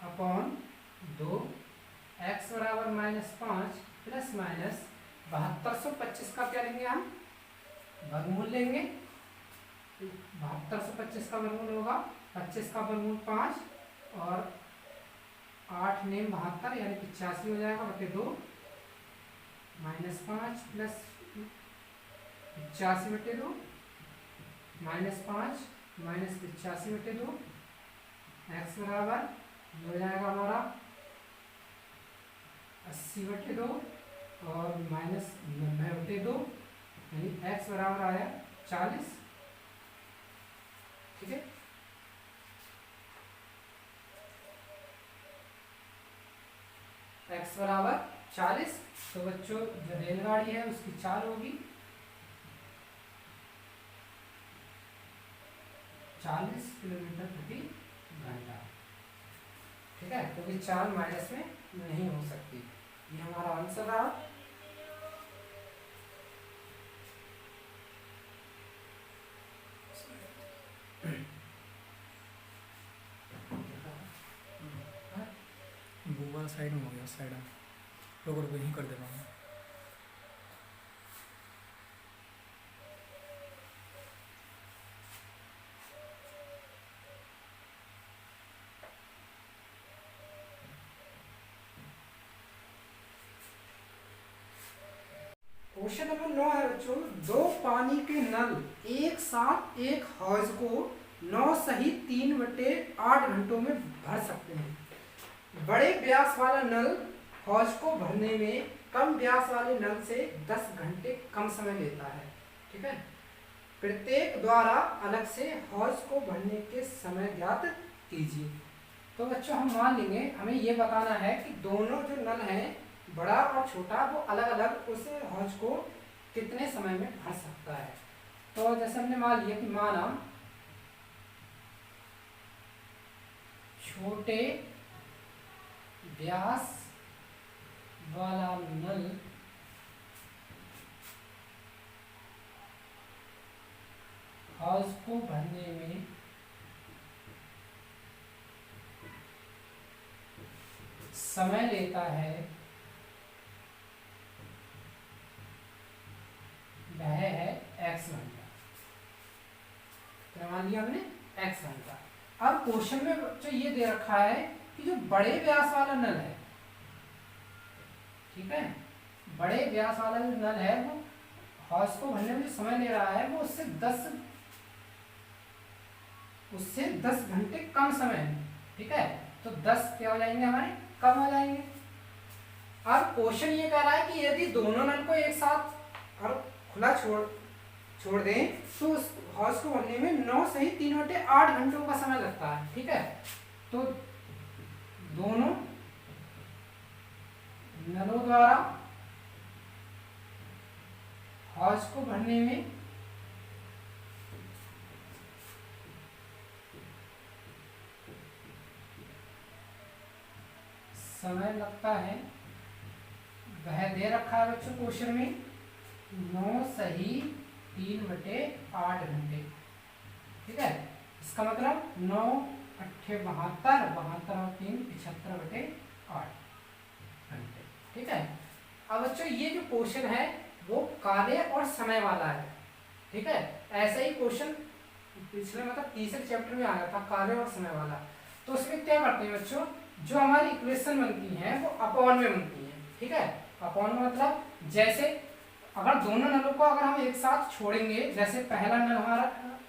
upon 2, x बराबर माइनस 5 प्लस माइनस 7225 का क्या लेंगे हम, वर्गमूल लेंगे। 7225 का वर्गमूल होगा 25 का वर्गमूल 5 और 8 नेम 72 यानी 85 हो जाएगा बटे 2, माइनस 5 प्लस 85 बटे 2 माइनस 5 माइनस 85 बटे 2, एक्स बराबर हो जाएगा हमारा 80 बटे 2 और माइनस 90 बटे 2, यानी एक्स बराबर आया 40। ठीक है, एक्स बराबर 40। तो बच्चों जो रेलगाड़ी है उसकी चाल होगी 40 किलोमीटर प्रति घंटा। ठीक है, क्योंकि चाल माइनस में नहीं हो सकती। ये हमारा आंसर रहा। वो साइड में हो गया, साइड में लोगों को यहीं कर दे रहा हूँ। क्वेश्चन नंबर 9 है बच्चों, दो पानी के नल एक साथ एक हौज को 9 सहित 3/8 घंटों में भर सकते हैं। बड़े व्यास वाला नल हौज को भरने में कम व्यास वाले नल से 10 घंटे कम समय लेता है। ठीक है, प्रत्येक द्वारा अलग से हौज को भरने के समय ज्ञात कीजिए। तो बच्चों हम मान लेंगे, हमें ये बताना है कि दोनों जो नल हैं बड़ा और छोटा वो अलग अलग उस हौज को कितने समय में भर सकता है। तो जैसे हमने मान लिया कि माना छोटे व्यास वाला नल हौज को भरने में समय लेता है वह है x घंटा। तो मान लिया हमने x घंटा। अब क्वेश्चन में जो ये दे रखा है कि जो बड़े व्यास वाला नल है, ठीक है, बड़े व्यास वाला जो नल है वो हौज को भरने में जो समय ले रहा है वो उससे 10 घंटे कम समय है। ठीक है, तो 10 क्या हो जाएंगे हमारे, कम हो जाएंगे। अब क्वेश्चन ये कह रहा है कि यदि दोनों नल को एक साथ और खुला छोड़ दें तो उस हौज को भरने में 9 सहित 3/8 घंटों का समय लगता है। ठीक है, तो दोनों नलों द्वारा हौज को भरने में समय लगता है, वह दे रखा है बच्चों क्वेश्चन में 9 सही 3/8 घंटे। ठीक है, इसका मतलब 9 8 72 72 और 3 75/8 घंटे। ठीक है, अब बच्चों ये जो क्वेश्चन है वो कार्य और समय वाला है। ठीक है, ऐसा ही क्वेश्चन पिछले मतलब तीसरे चैप्टर में आया था, कार्य और समय वाला। तो उसमें क्या करते हैं बच्चों, जो हमारी इक्वेशन बनती है वो अपॉन में बनती है। ठीक है, अपॉन में मतलब जैसे अगर दोनों नलों को अगर हम एक साथ छोड़ेंगे, जैसे पहला नल हमारा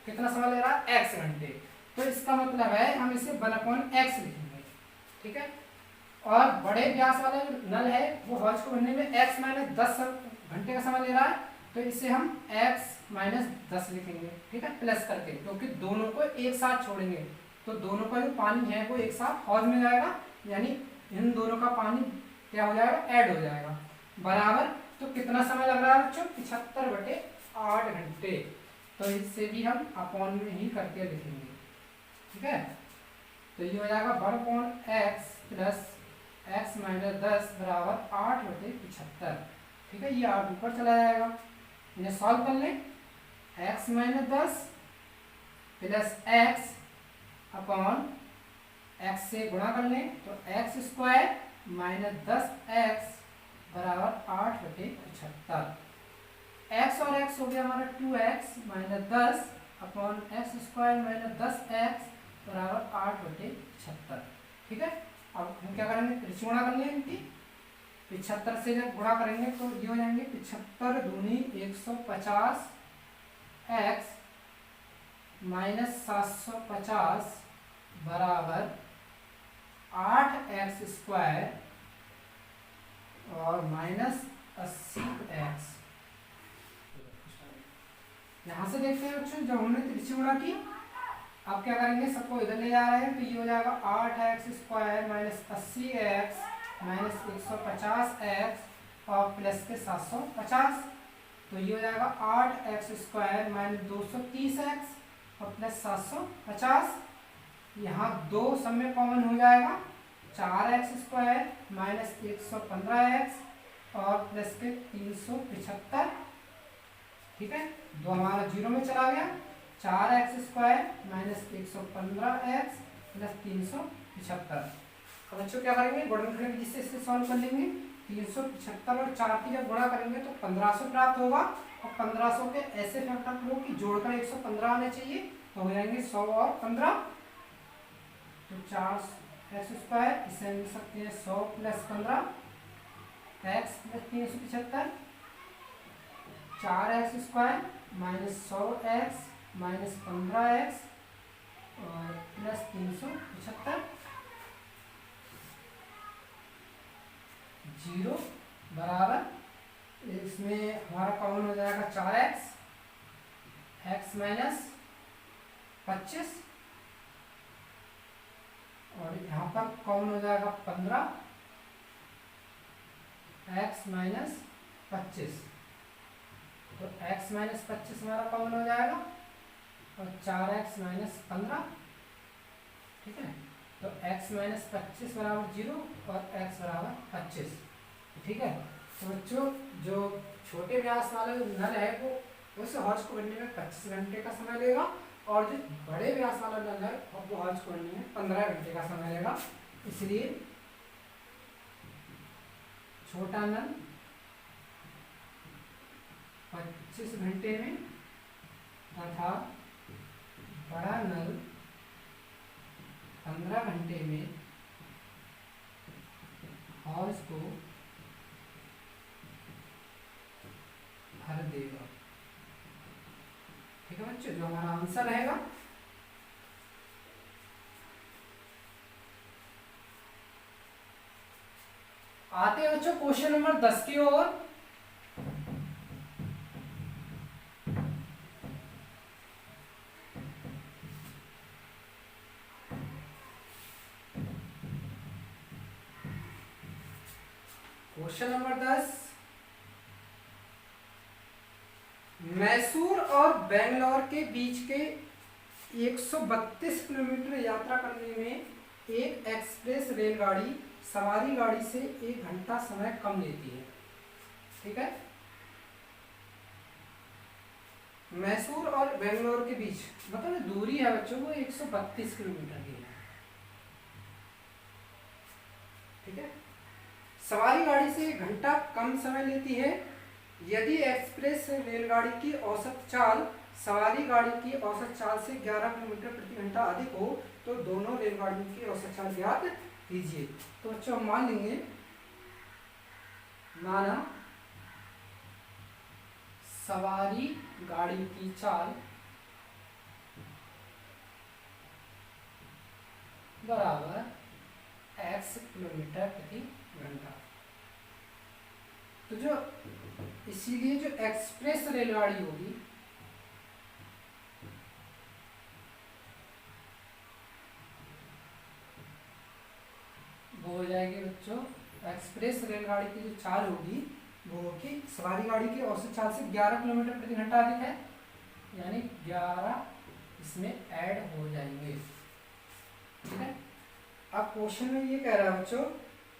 कितना समय ले रहा है x घंटे, तो इसका मतलब है हम इसे 1/x लिखेंगे। ठीक है, और बड़े व्यास वाला जो नल है वो हौज को भरने में x - 10 घंटे का समय ले रहा है, तो इसे हम x - 10 लिखेंगे। ठीक है, प्लस करके, क्योंकि दोनों को एक साथ छोड़ेंगे तो दोनों का जो पानी है वो एक साथ हौज में जाएगा, यानी इन दोनों का पानी क्या हो जाएगा, ऐड हो जाएगा। बराबर, तो कितना समय लग रहा है बच्चों, 75/8 घंटे। तो इससे भी हम अपॉन में ही करके लिखेंगे। ठीक है, तो ये हो जाएगा 1/x प्लस x - 10 बराबर 8/75। ठीक है, ये 8 ऊपर चला जाएगा, इन्हें सॉल्व कर लें। x - 10 plus x upon x से गुणा कर लें तो x² - 10x बराबर 8/75। x और x हो गया हमारा 2x - 10 अपॉन x² - 10x बराबर 8/75। ठीक है, अब हम क्या करेंगे, त्रिज्या गुणा कर लेंगे इनकी। 75 से जब गुणा करेंगे तो ये हो जाएंगे 75 दूनी 150 x - 750 बराबर 8x² और -80x। यहां से देखते हैं बच्चों, जब हमने त्रिज्या गुणा की, अब क्या करेंगे, सबको इधर ले जा रहे हैं तो ये हो जाएगा 8x² - 80x -150x और प्लस के 750। तो ये हो जाएगा 8x² - 230x और प्लस 750। यहाँ 2 सब में कॉमन हो जाएगा, 4x² - 115x और प्लस के 375। ठीक है, 2 हमारा 0 में चला गया, 4x² - 115x प्लस 375। अब बच्चों क्या करेंगे, गुणनखंड की जिससे इससे सॉल्व कर लेंगे। 375 और 4 की जब गुणा करेंगे तो 1500 प्राप्त होगा, और 1500 के ऐसे फैक्टर लो कि जोड़कर 115 आने चाहिए, तो हो जाएंगे 100 और 15। तो 4x², इसे लिख सकते हैं 100 + 15 x + 375 4x² minus 100x minus 15x और प्लस 375 0 बराबर इसमें हमारा कॉमन हो जाएगा 4x x माइनस 25 और यहाँ पर कॉमन हो जाएगा 15 x माइनस 25 तो x माइनस 25 हमारा कॉमन हो जाएगा और 4x माइनस 15 ठीक है। तो x माइनस 25 बराबर 0 और x बराबर 25 ठीक है। तो बच्चों जो छोटे व्यास वाला जो नल है वो उस हौज को बनने में 25 घंटे का समय लेगा और जो बड़े व्यास वाला नल है वो हौज को बनने में 15 घंटे का समय लेगा। इसलिए छोटा नल 25 घंटे में तथा बड़ा नल 15 घंटे में हौज को भर देगा। ठीक है बच्चों, जो हमारा आंसर रहेगा आते हैं बच्चों क्वेश्चन नंबर 10 की ओर। क्वेश्चन नंबर 10, मैसूर और बेंगलोर के बीच के 132 किलोमीटर यात्रा करने में एक एक्सप्रेस रेलगाड़ी सवारी गाड़ी से 1 घंटा समय कम लेती है। ठीक है, मैसूर और बेंगलोर के बीच मतलब दूरी है बच्चों वो 132 किलोमीटर की है। ठीक है, सवारी गाड़ी से 1 घंटा कम समय लेती है। यदि एक्सप्रेस रेलगाड़ी की औसत चाल सवारी गाड़ी की औसत चाल से 11 किलोमीटर प्रति घंटा अधिक हो तो दोनों रेलगाड़ियों की औसत चाल ज्ञात कीजिए। तो बच्चों हम मान लेंगे, माना सवारी गाड़ी की चाल बराबर x किलोमीटर प्रति घंटा। तो जो इसीलिए जो एक्सप्रेस रेलगाड़ी होगी वो हो जाएगी बच्चों, एक्सप्रेस रेलगाड़ी की जो चाल होगी वो होगी सवारी गाड़ी की औसत चाल से 11 किलोमीटर प्रति घंटा अधिक है, यानी 11 इसमें ऐड हो जाएंगे। ठीक है, अब क्वेश्चन में ये कह रहा है बच्चों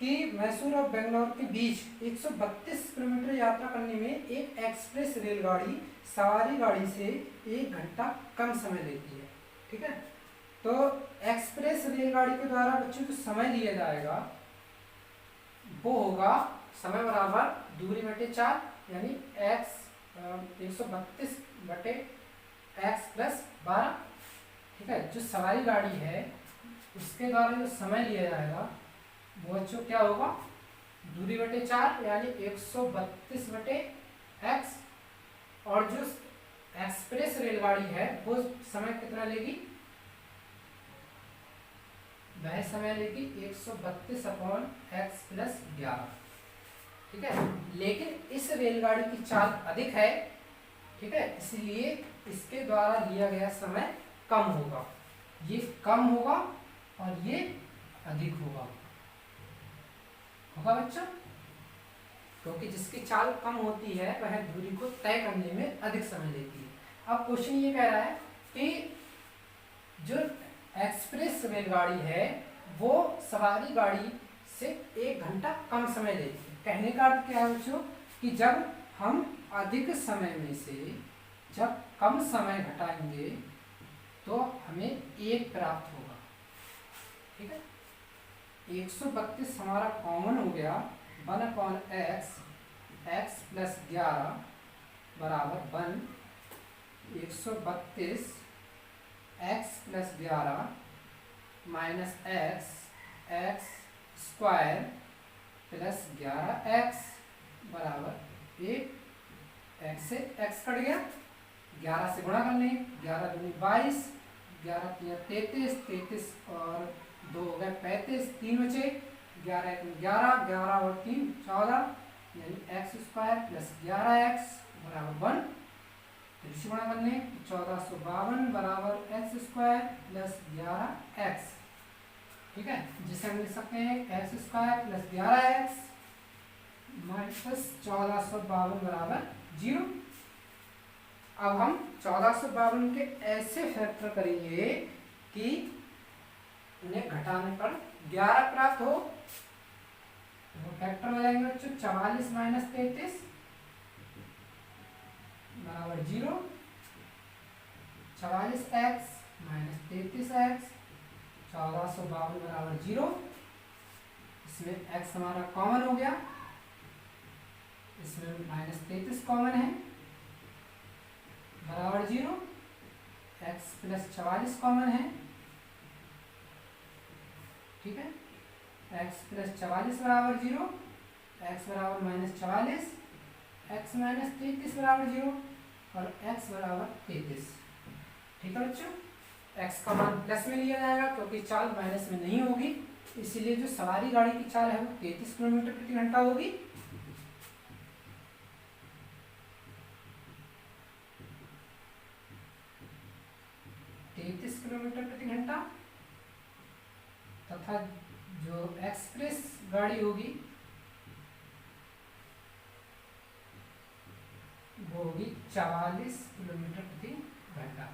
कि मैसूर और बेंगलोर के बीच 132 किलोमीटर यात्रा करने में एक एक्सप्रेस रेलगाड़ी सवारी गाड़ी से 1 घंटा कम समय लेती है। ठीक है, तो एक्सप्रेस रेलगाड़ी के द्वारा बच्चों जो समय लिया जाएगा वो होगा समय बराबर दूरी बटे 4 यानी x 132 बटे x प्लस 12। ठीक है, जो सवारी गाड़ी है उसके द्वारा जो समय लिया जाएगा वो बच्चों क्या होगा, दूरी बटे 4 यानी 132 बटे x, और जो एक्सप्रेस रेलगाड़ी है वो समय कितना लेगी, वह समय लेगी 132 अपॉन x प्लस 11। ठीक है, लेकिन इस रेलगाड़ी की चाल अधिक है। ठीक है, इसलिए इसके द्वारा लिया गया समय कम होगा, ये कम होगा और ये अधिक होगा बच्चों, क्योंकि जिसकी चाल कम होती है वह दूरी को तय करने में अधिक समय लेती है। अब क्वेश्चन ये कह रहा है कि जो एक्सप्रेस रेलगाड़ी है वो सवारी गाड़ी से 1 घंटा कम समय लेती है। कहने का अर्थ क्या है बच्चों कि जब हम अधिक समय में से जब कम समय घटाएंगे तो हमें 1 प्राप्त होगा। ठीक है, 132 हमारा कॉमन हो गया, 1/x x प्लस 11 बराबर 1, 132 x plus 11 minus x square plus 11x बराबर 1। x से x कट गया, 11 से गुणा कर लें, 11 दूनी 22, 11 तिया 33, 33 और 2 हो गए 35, 3 बचे, 11 एक 11, 11 और 3 14, यानी x स्क्वायर प्लस 11x बराबर 1। फिर से गुणा कर लें, 1452 बराबर x स्क्वायर प्लस 11x, ठीक है, जिसे हम लिख सकते हैं x square plus 11x minus 1452 बराबर 0। अब हम 1452 के ऐसे फैक्टर करेंगे कि उन्हें घटाने पर 11 प्राप्त हो। तो फैक्टर हो जाएंगे बच्चों 44 माइनस 33 बराबर 0, 44x माइनस 33x 1452 बराबर 0। इसमें x हमारा कॉमन हो गया, इसमें माइनस 33 कॉमन है बराबर 0, x प्लस 44 कॉमन है, ठीक है, x प्लस 44 बराबर 0, x बराबर माइनस 44, x माइनस 33 बराबर 0 और x बराबर 33, ठीक है बच्चों। x का मान प्लस में लिया जाएगा क्योंकि चाल माइनस में नहीं होगी, इसीलिए जो सवारी गाड़ी की चाल है वो 33 किलोमीटर प्रति घंटा होगी। किलोमीटर प्रति घंटा, तथा जो एक्सप्रेस गाड़ी होगी वो होगी 44 किलोमीटर प्रति घंटा,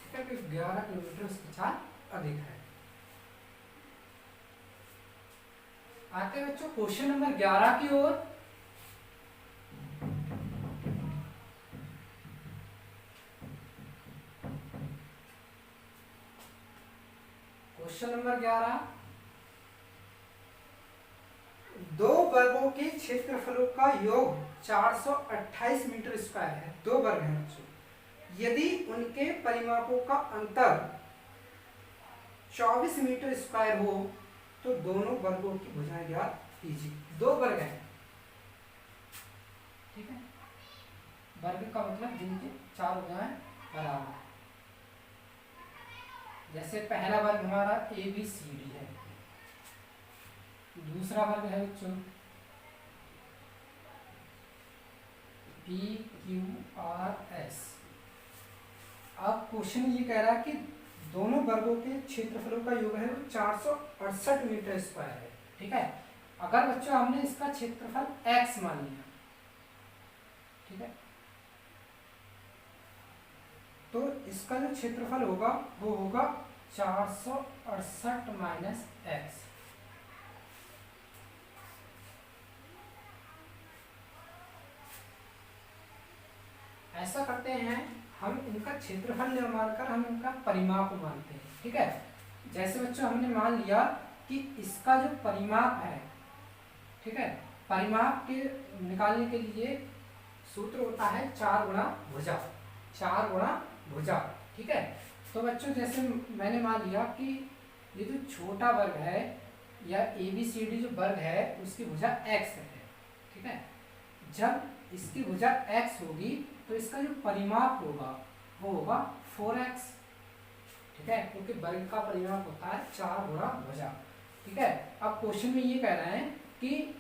ठीक है, 11 किलोमीटर उसकी चाल अधिक है। आते हैं बच्चों क्वेश्चन नंबर 11 की ओर। क्वेश्चन नंबर 11, दो वर्गों के क्षेत्रफलों का योग 428 मीटर स्क्वायर है। दो वर्ग हैं बच्चों, यदि उनके परिमापों का अंतर 24 मीटर स्क्वायर हो तो दोनों वर्गों की भुजाएं ज्ञात कीजिए। दो वर्ग हैं, ठीक है, वर्ग का मतलब जिनके चार भुजाएं बराबर। जैसे पहला वर्ग हमारा ABCD है, दूसरा वर्ग है बच्चों PQRS। अब क्वेश्चन ये कह रहा है कि दोनों वर्गों के क्षेत्रफलों का योग है वो 468 मीटर स्क्वायर है, ठीक है। अगर बच्चों हमने इसका क्षेत्रफल x मान लिया, ठीक है, तो इसका जो क्षेत्रफल होगा वो होगा 468 माइनस x। ऐसा करते हैं हम, इनका क्षेत्रफल निर्माण कर हम इनका परिमाप मानते हैं, ठीक है। जैसे बच्चों हमने मान लिया कि इसका जो परिमाप है, ठीक है, परिमाप के निकालने के लिए सूत्र होता है 4 गुणा भुजा, 4 गुणा भुजा, ठीक है। तो बच्चों जैसे मैंने मान लिया कि ये जो छोटा वर्ग है या ABCD जो वर्ग है उसकी भुजा x है, ठीक है। जब इसकी भुजा x होगी तो इसका जो परिमाप होगा वो होगा 4x, ठीक है, क्योंकि वर्ग का परिमाप होता है 4 गुणा भुजा, ठीक है। अब क्वेश्चन में ये कह रहे हैं कि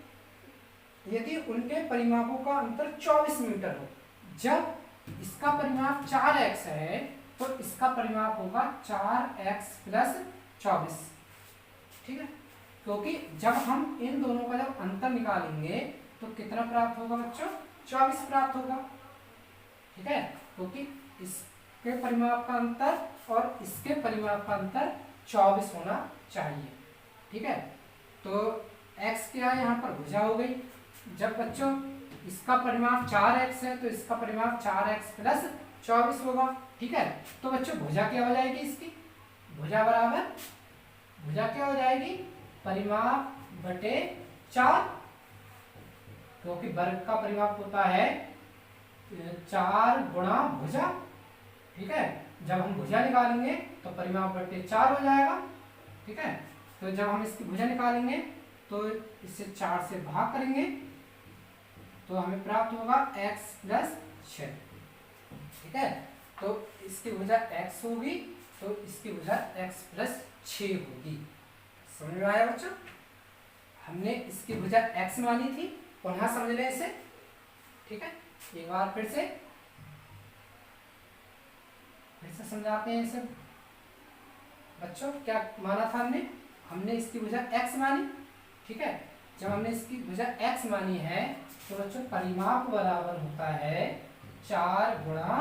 यदि उनके परिमापों का अंतर 24 मीटर हो, जब इसका परिमाप 4x है तो इसका परिमाप होगा 4x प्लस 24, ठीक है, क्योंकि जब हम इन दोनों का जब अंतर निकालेंगे तो कितना प्राप्त होगा बच्चों, 24 प्राप्त होगा, ठीक है, क्योंकि इसके परिमाप का अंतर और इसके परिमाप का अंतर 24 होना चाहिए, ठीक है। तो x क्या है यहाँ पर भुजा हो गई। जब बच्चों इसका परिमाप 4x है तो इसका परिमाप 4x प्लस 24 होगा, ठीक है। तो बच्चों भुजा क्या हो जाएगी, इसकी भुजा बराबर, भुजा क्या हो जाएगी, परिमाप बटे 4, क्योंकि वर्ग का परिमाप होता है 4 गुणा भुजा, ठीक है। जब हम भुजा निकालेंगे तो परिमाप बटे 4 हो जाएगा, ठीक है। तो जब हम इसकी भुजा निकालेंगे तो इससे 4 से भाग करेंगे तो हमें प्राप्त होगा x प्लस 6। ठीक है, तो इसकी भुजा x होगी, तो इसकी भुजा x प्लस 6 होगी। समझ में आया बच्चों? हमने इसकी भुजा x मानी थी, पुनः समझ लें इसे। ठीक है, एक बार फिर से समझाते हैं इसे। बच्चों क्या माना था हमने इसकी भुजा x मानी। ठीक है, जब हमने इसकी भुजा x मानी है तो बच्चों परिमाप बराबर होता है 4 गुणा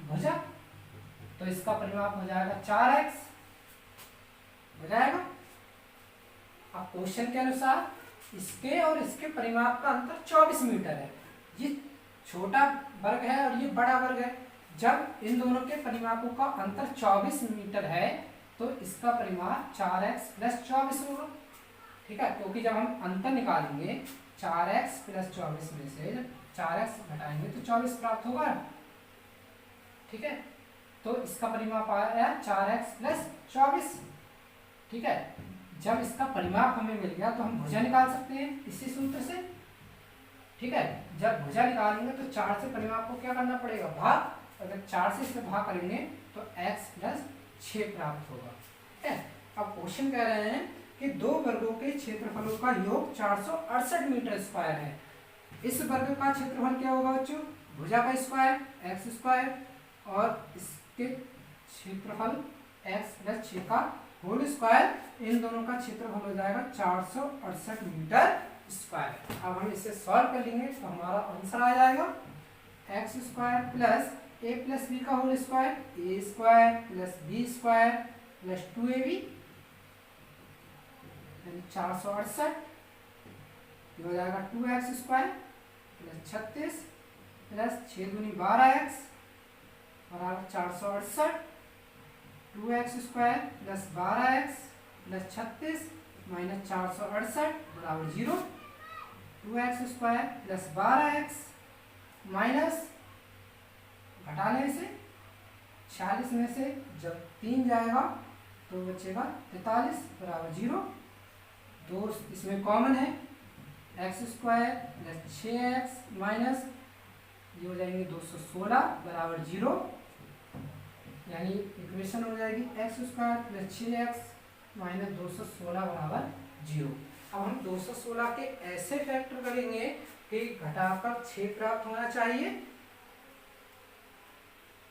भुजा। तो इसका परिमाप हो जाएगा 4x, हो जाएगा। अब क्वेश्चन के अनुसार इसके और इसके परिमाप का अंतर 24 मीटर है। ये छोटा वर्ग है और ये बड़ा वर्ग है। जब इन दोनों के परिमापों का अंतर 24 मीटर है तो इसका परिमाप 4x प्लस 24 होगा। ठीक है, क्योंकि जब हम अंतर निकालेंगे 4x प्लस 24 में से जब 4x घटाएंगे तो 24 प्राप्त होगा। ठीक है, तो इसका परिमाप आया 4x प्लस 24। ठीक है, जब इसका परिमाप हमें मिल गया तो हम भुजा निकाल सकते हैं इसी सूत्र से। ठीक है, जब भुजा निकालेंगे तो 4 से परिमाप को क्या करना पड़ेगा, भाग। अगर 4 से इसे भाग करेंगे तो x प्लस 6 प्राप्त होगा। ठीक है, अब क्वेश्चन कह रहे हैं कि दो वर्गों के क्षेत्रफलों का योग 468 मीटर स्क्वायर है। इस वर्ग का क्षेत्रफल क्या होगा बच्चों, भुजा का स्क्वायर x स्क्वायर और इसके क्षेत्रफल x प्लस 6 का होल स्क्वायर। इन दोनों का क्षेत्रफल हो जाएगा 468 मीटर स्क्वायर। अब हम इसे सॉल्व कर लेंगे तो हमारा आंसर आ जाएगा x square plus a plus B का whole square, a square plus b square plus 2ab यानी 468। ये हो जाएगा 2x स्क्वायर प्लस 36 प्लस 6 दूनी 12x बराबर 468। 2x square plus 12x plus 36 minus 468 बराबर 0। 2x square plus 12x minus घटाने से 46 में से जब 3 जाएगा तो बचेगा 43 बराबर 0। 2 इसमें कॉमन है, x square plus 6x minus ये हो जाएंगे 216 बराबर 0। यानी इक्वेशन हो जाएगी x square plus 6x minus 216 बराबर 0। अब हम 216 के ऐसे फैक्टर करेंगे कि घटाकर 6 प्राप्त होना चाहिए,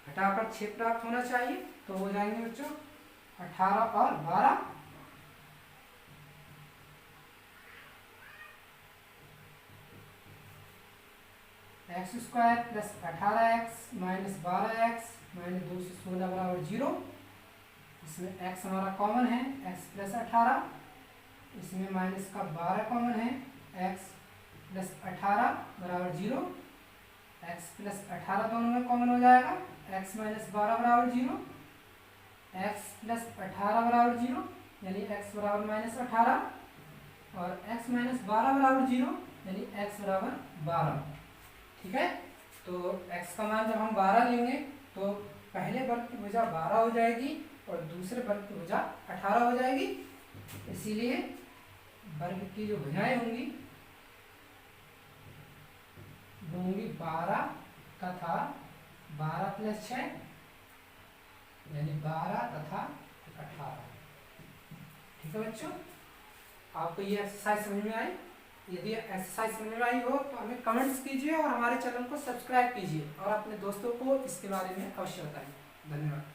घटाकर 6 प्राप्त होना चाहिए। तो हो जाएंगे बच्चों 18 और 12। X square plus 18x minus 12x minus 216 बराबर 0। इसमें x हमारा कॉमन है, x प्लस 18। इसमें माइनस का 12 कॉमन है, x प्लस 18 बराबर 0। x प्लस 18 दोनों में कॉमन हो जाएगा, x माइनस 12 बराबर 0। x प्लस 18 बराबर 0 यानी x बराबर माइनस 18 और x माइनस 12 बराबर 0 यानी x बराबर 12। ठीक है, तो x का मान जब हम 12 लेंगे तो पहले वर्ग की भुजा 12 हो जाएगी और दूसरे वर्ग की भुजा 18 हो जाएगी। इसीलिए वर्ग की जो भुजाएं होंगी वो होंगी 12 तथा 12 प्लस 6 यानी 12 तथा 18। ठीक है बच्चों, आपको ये एक्सरसाइज समझ में आई? यदि एक्सरसाइज समझ में आई हो तो हमें कमेंट्स कीजिए और हमारे चैनल को सब्सक्राइब कीजिए और अपने दोस्तों को इसके बारे में अवश्य बताइए। धन्यवाद।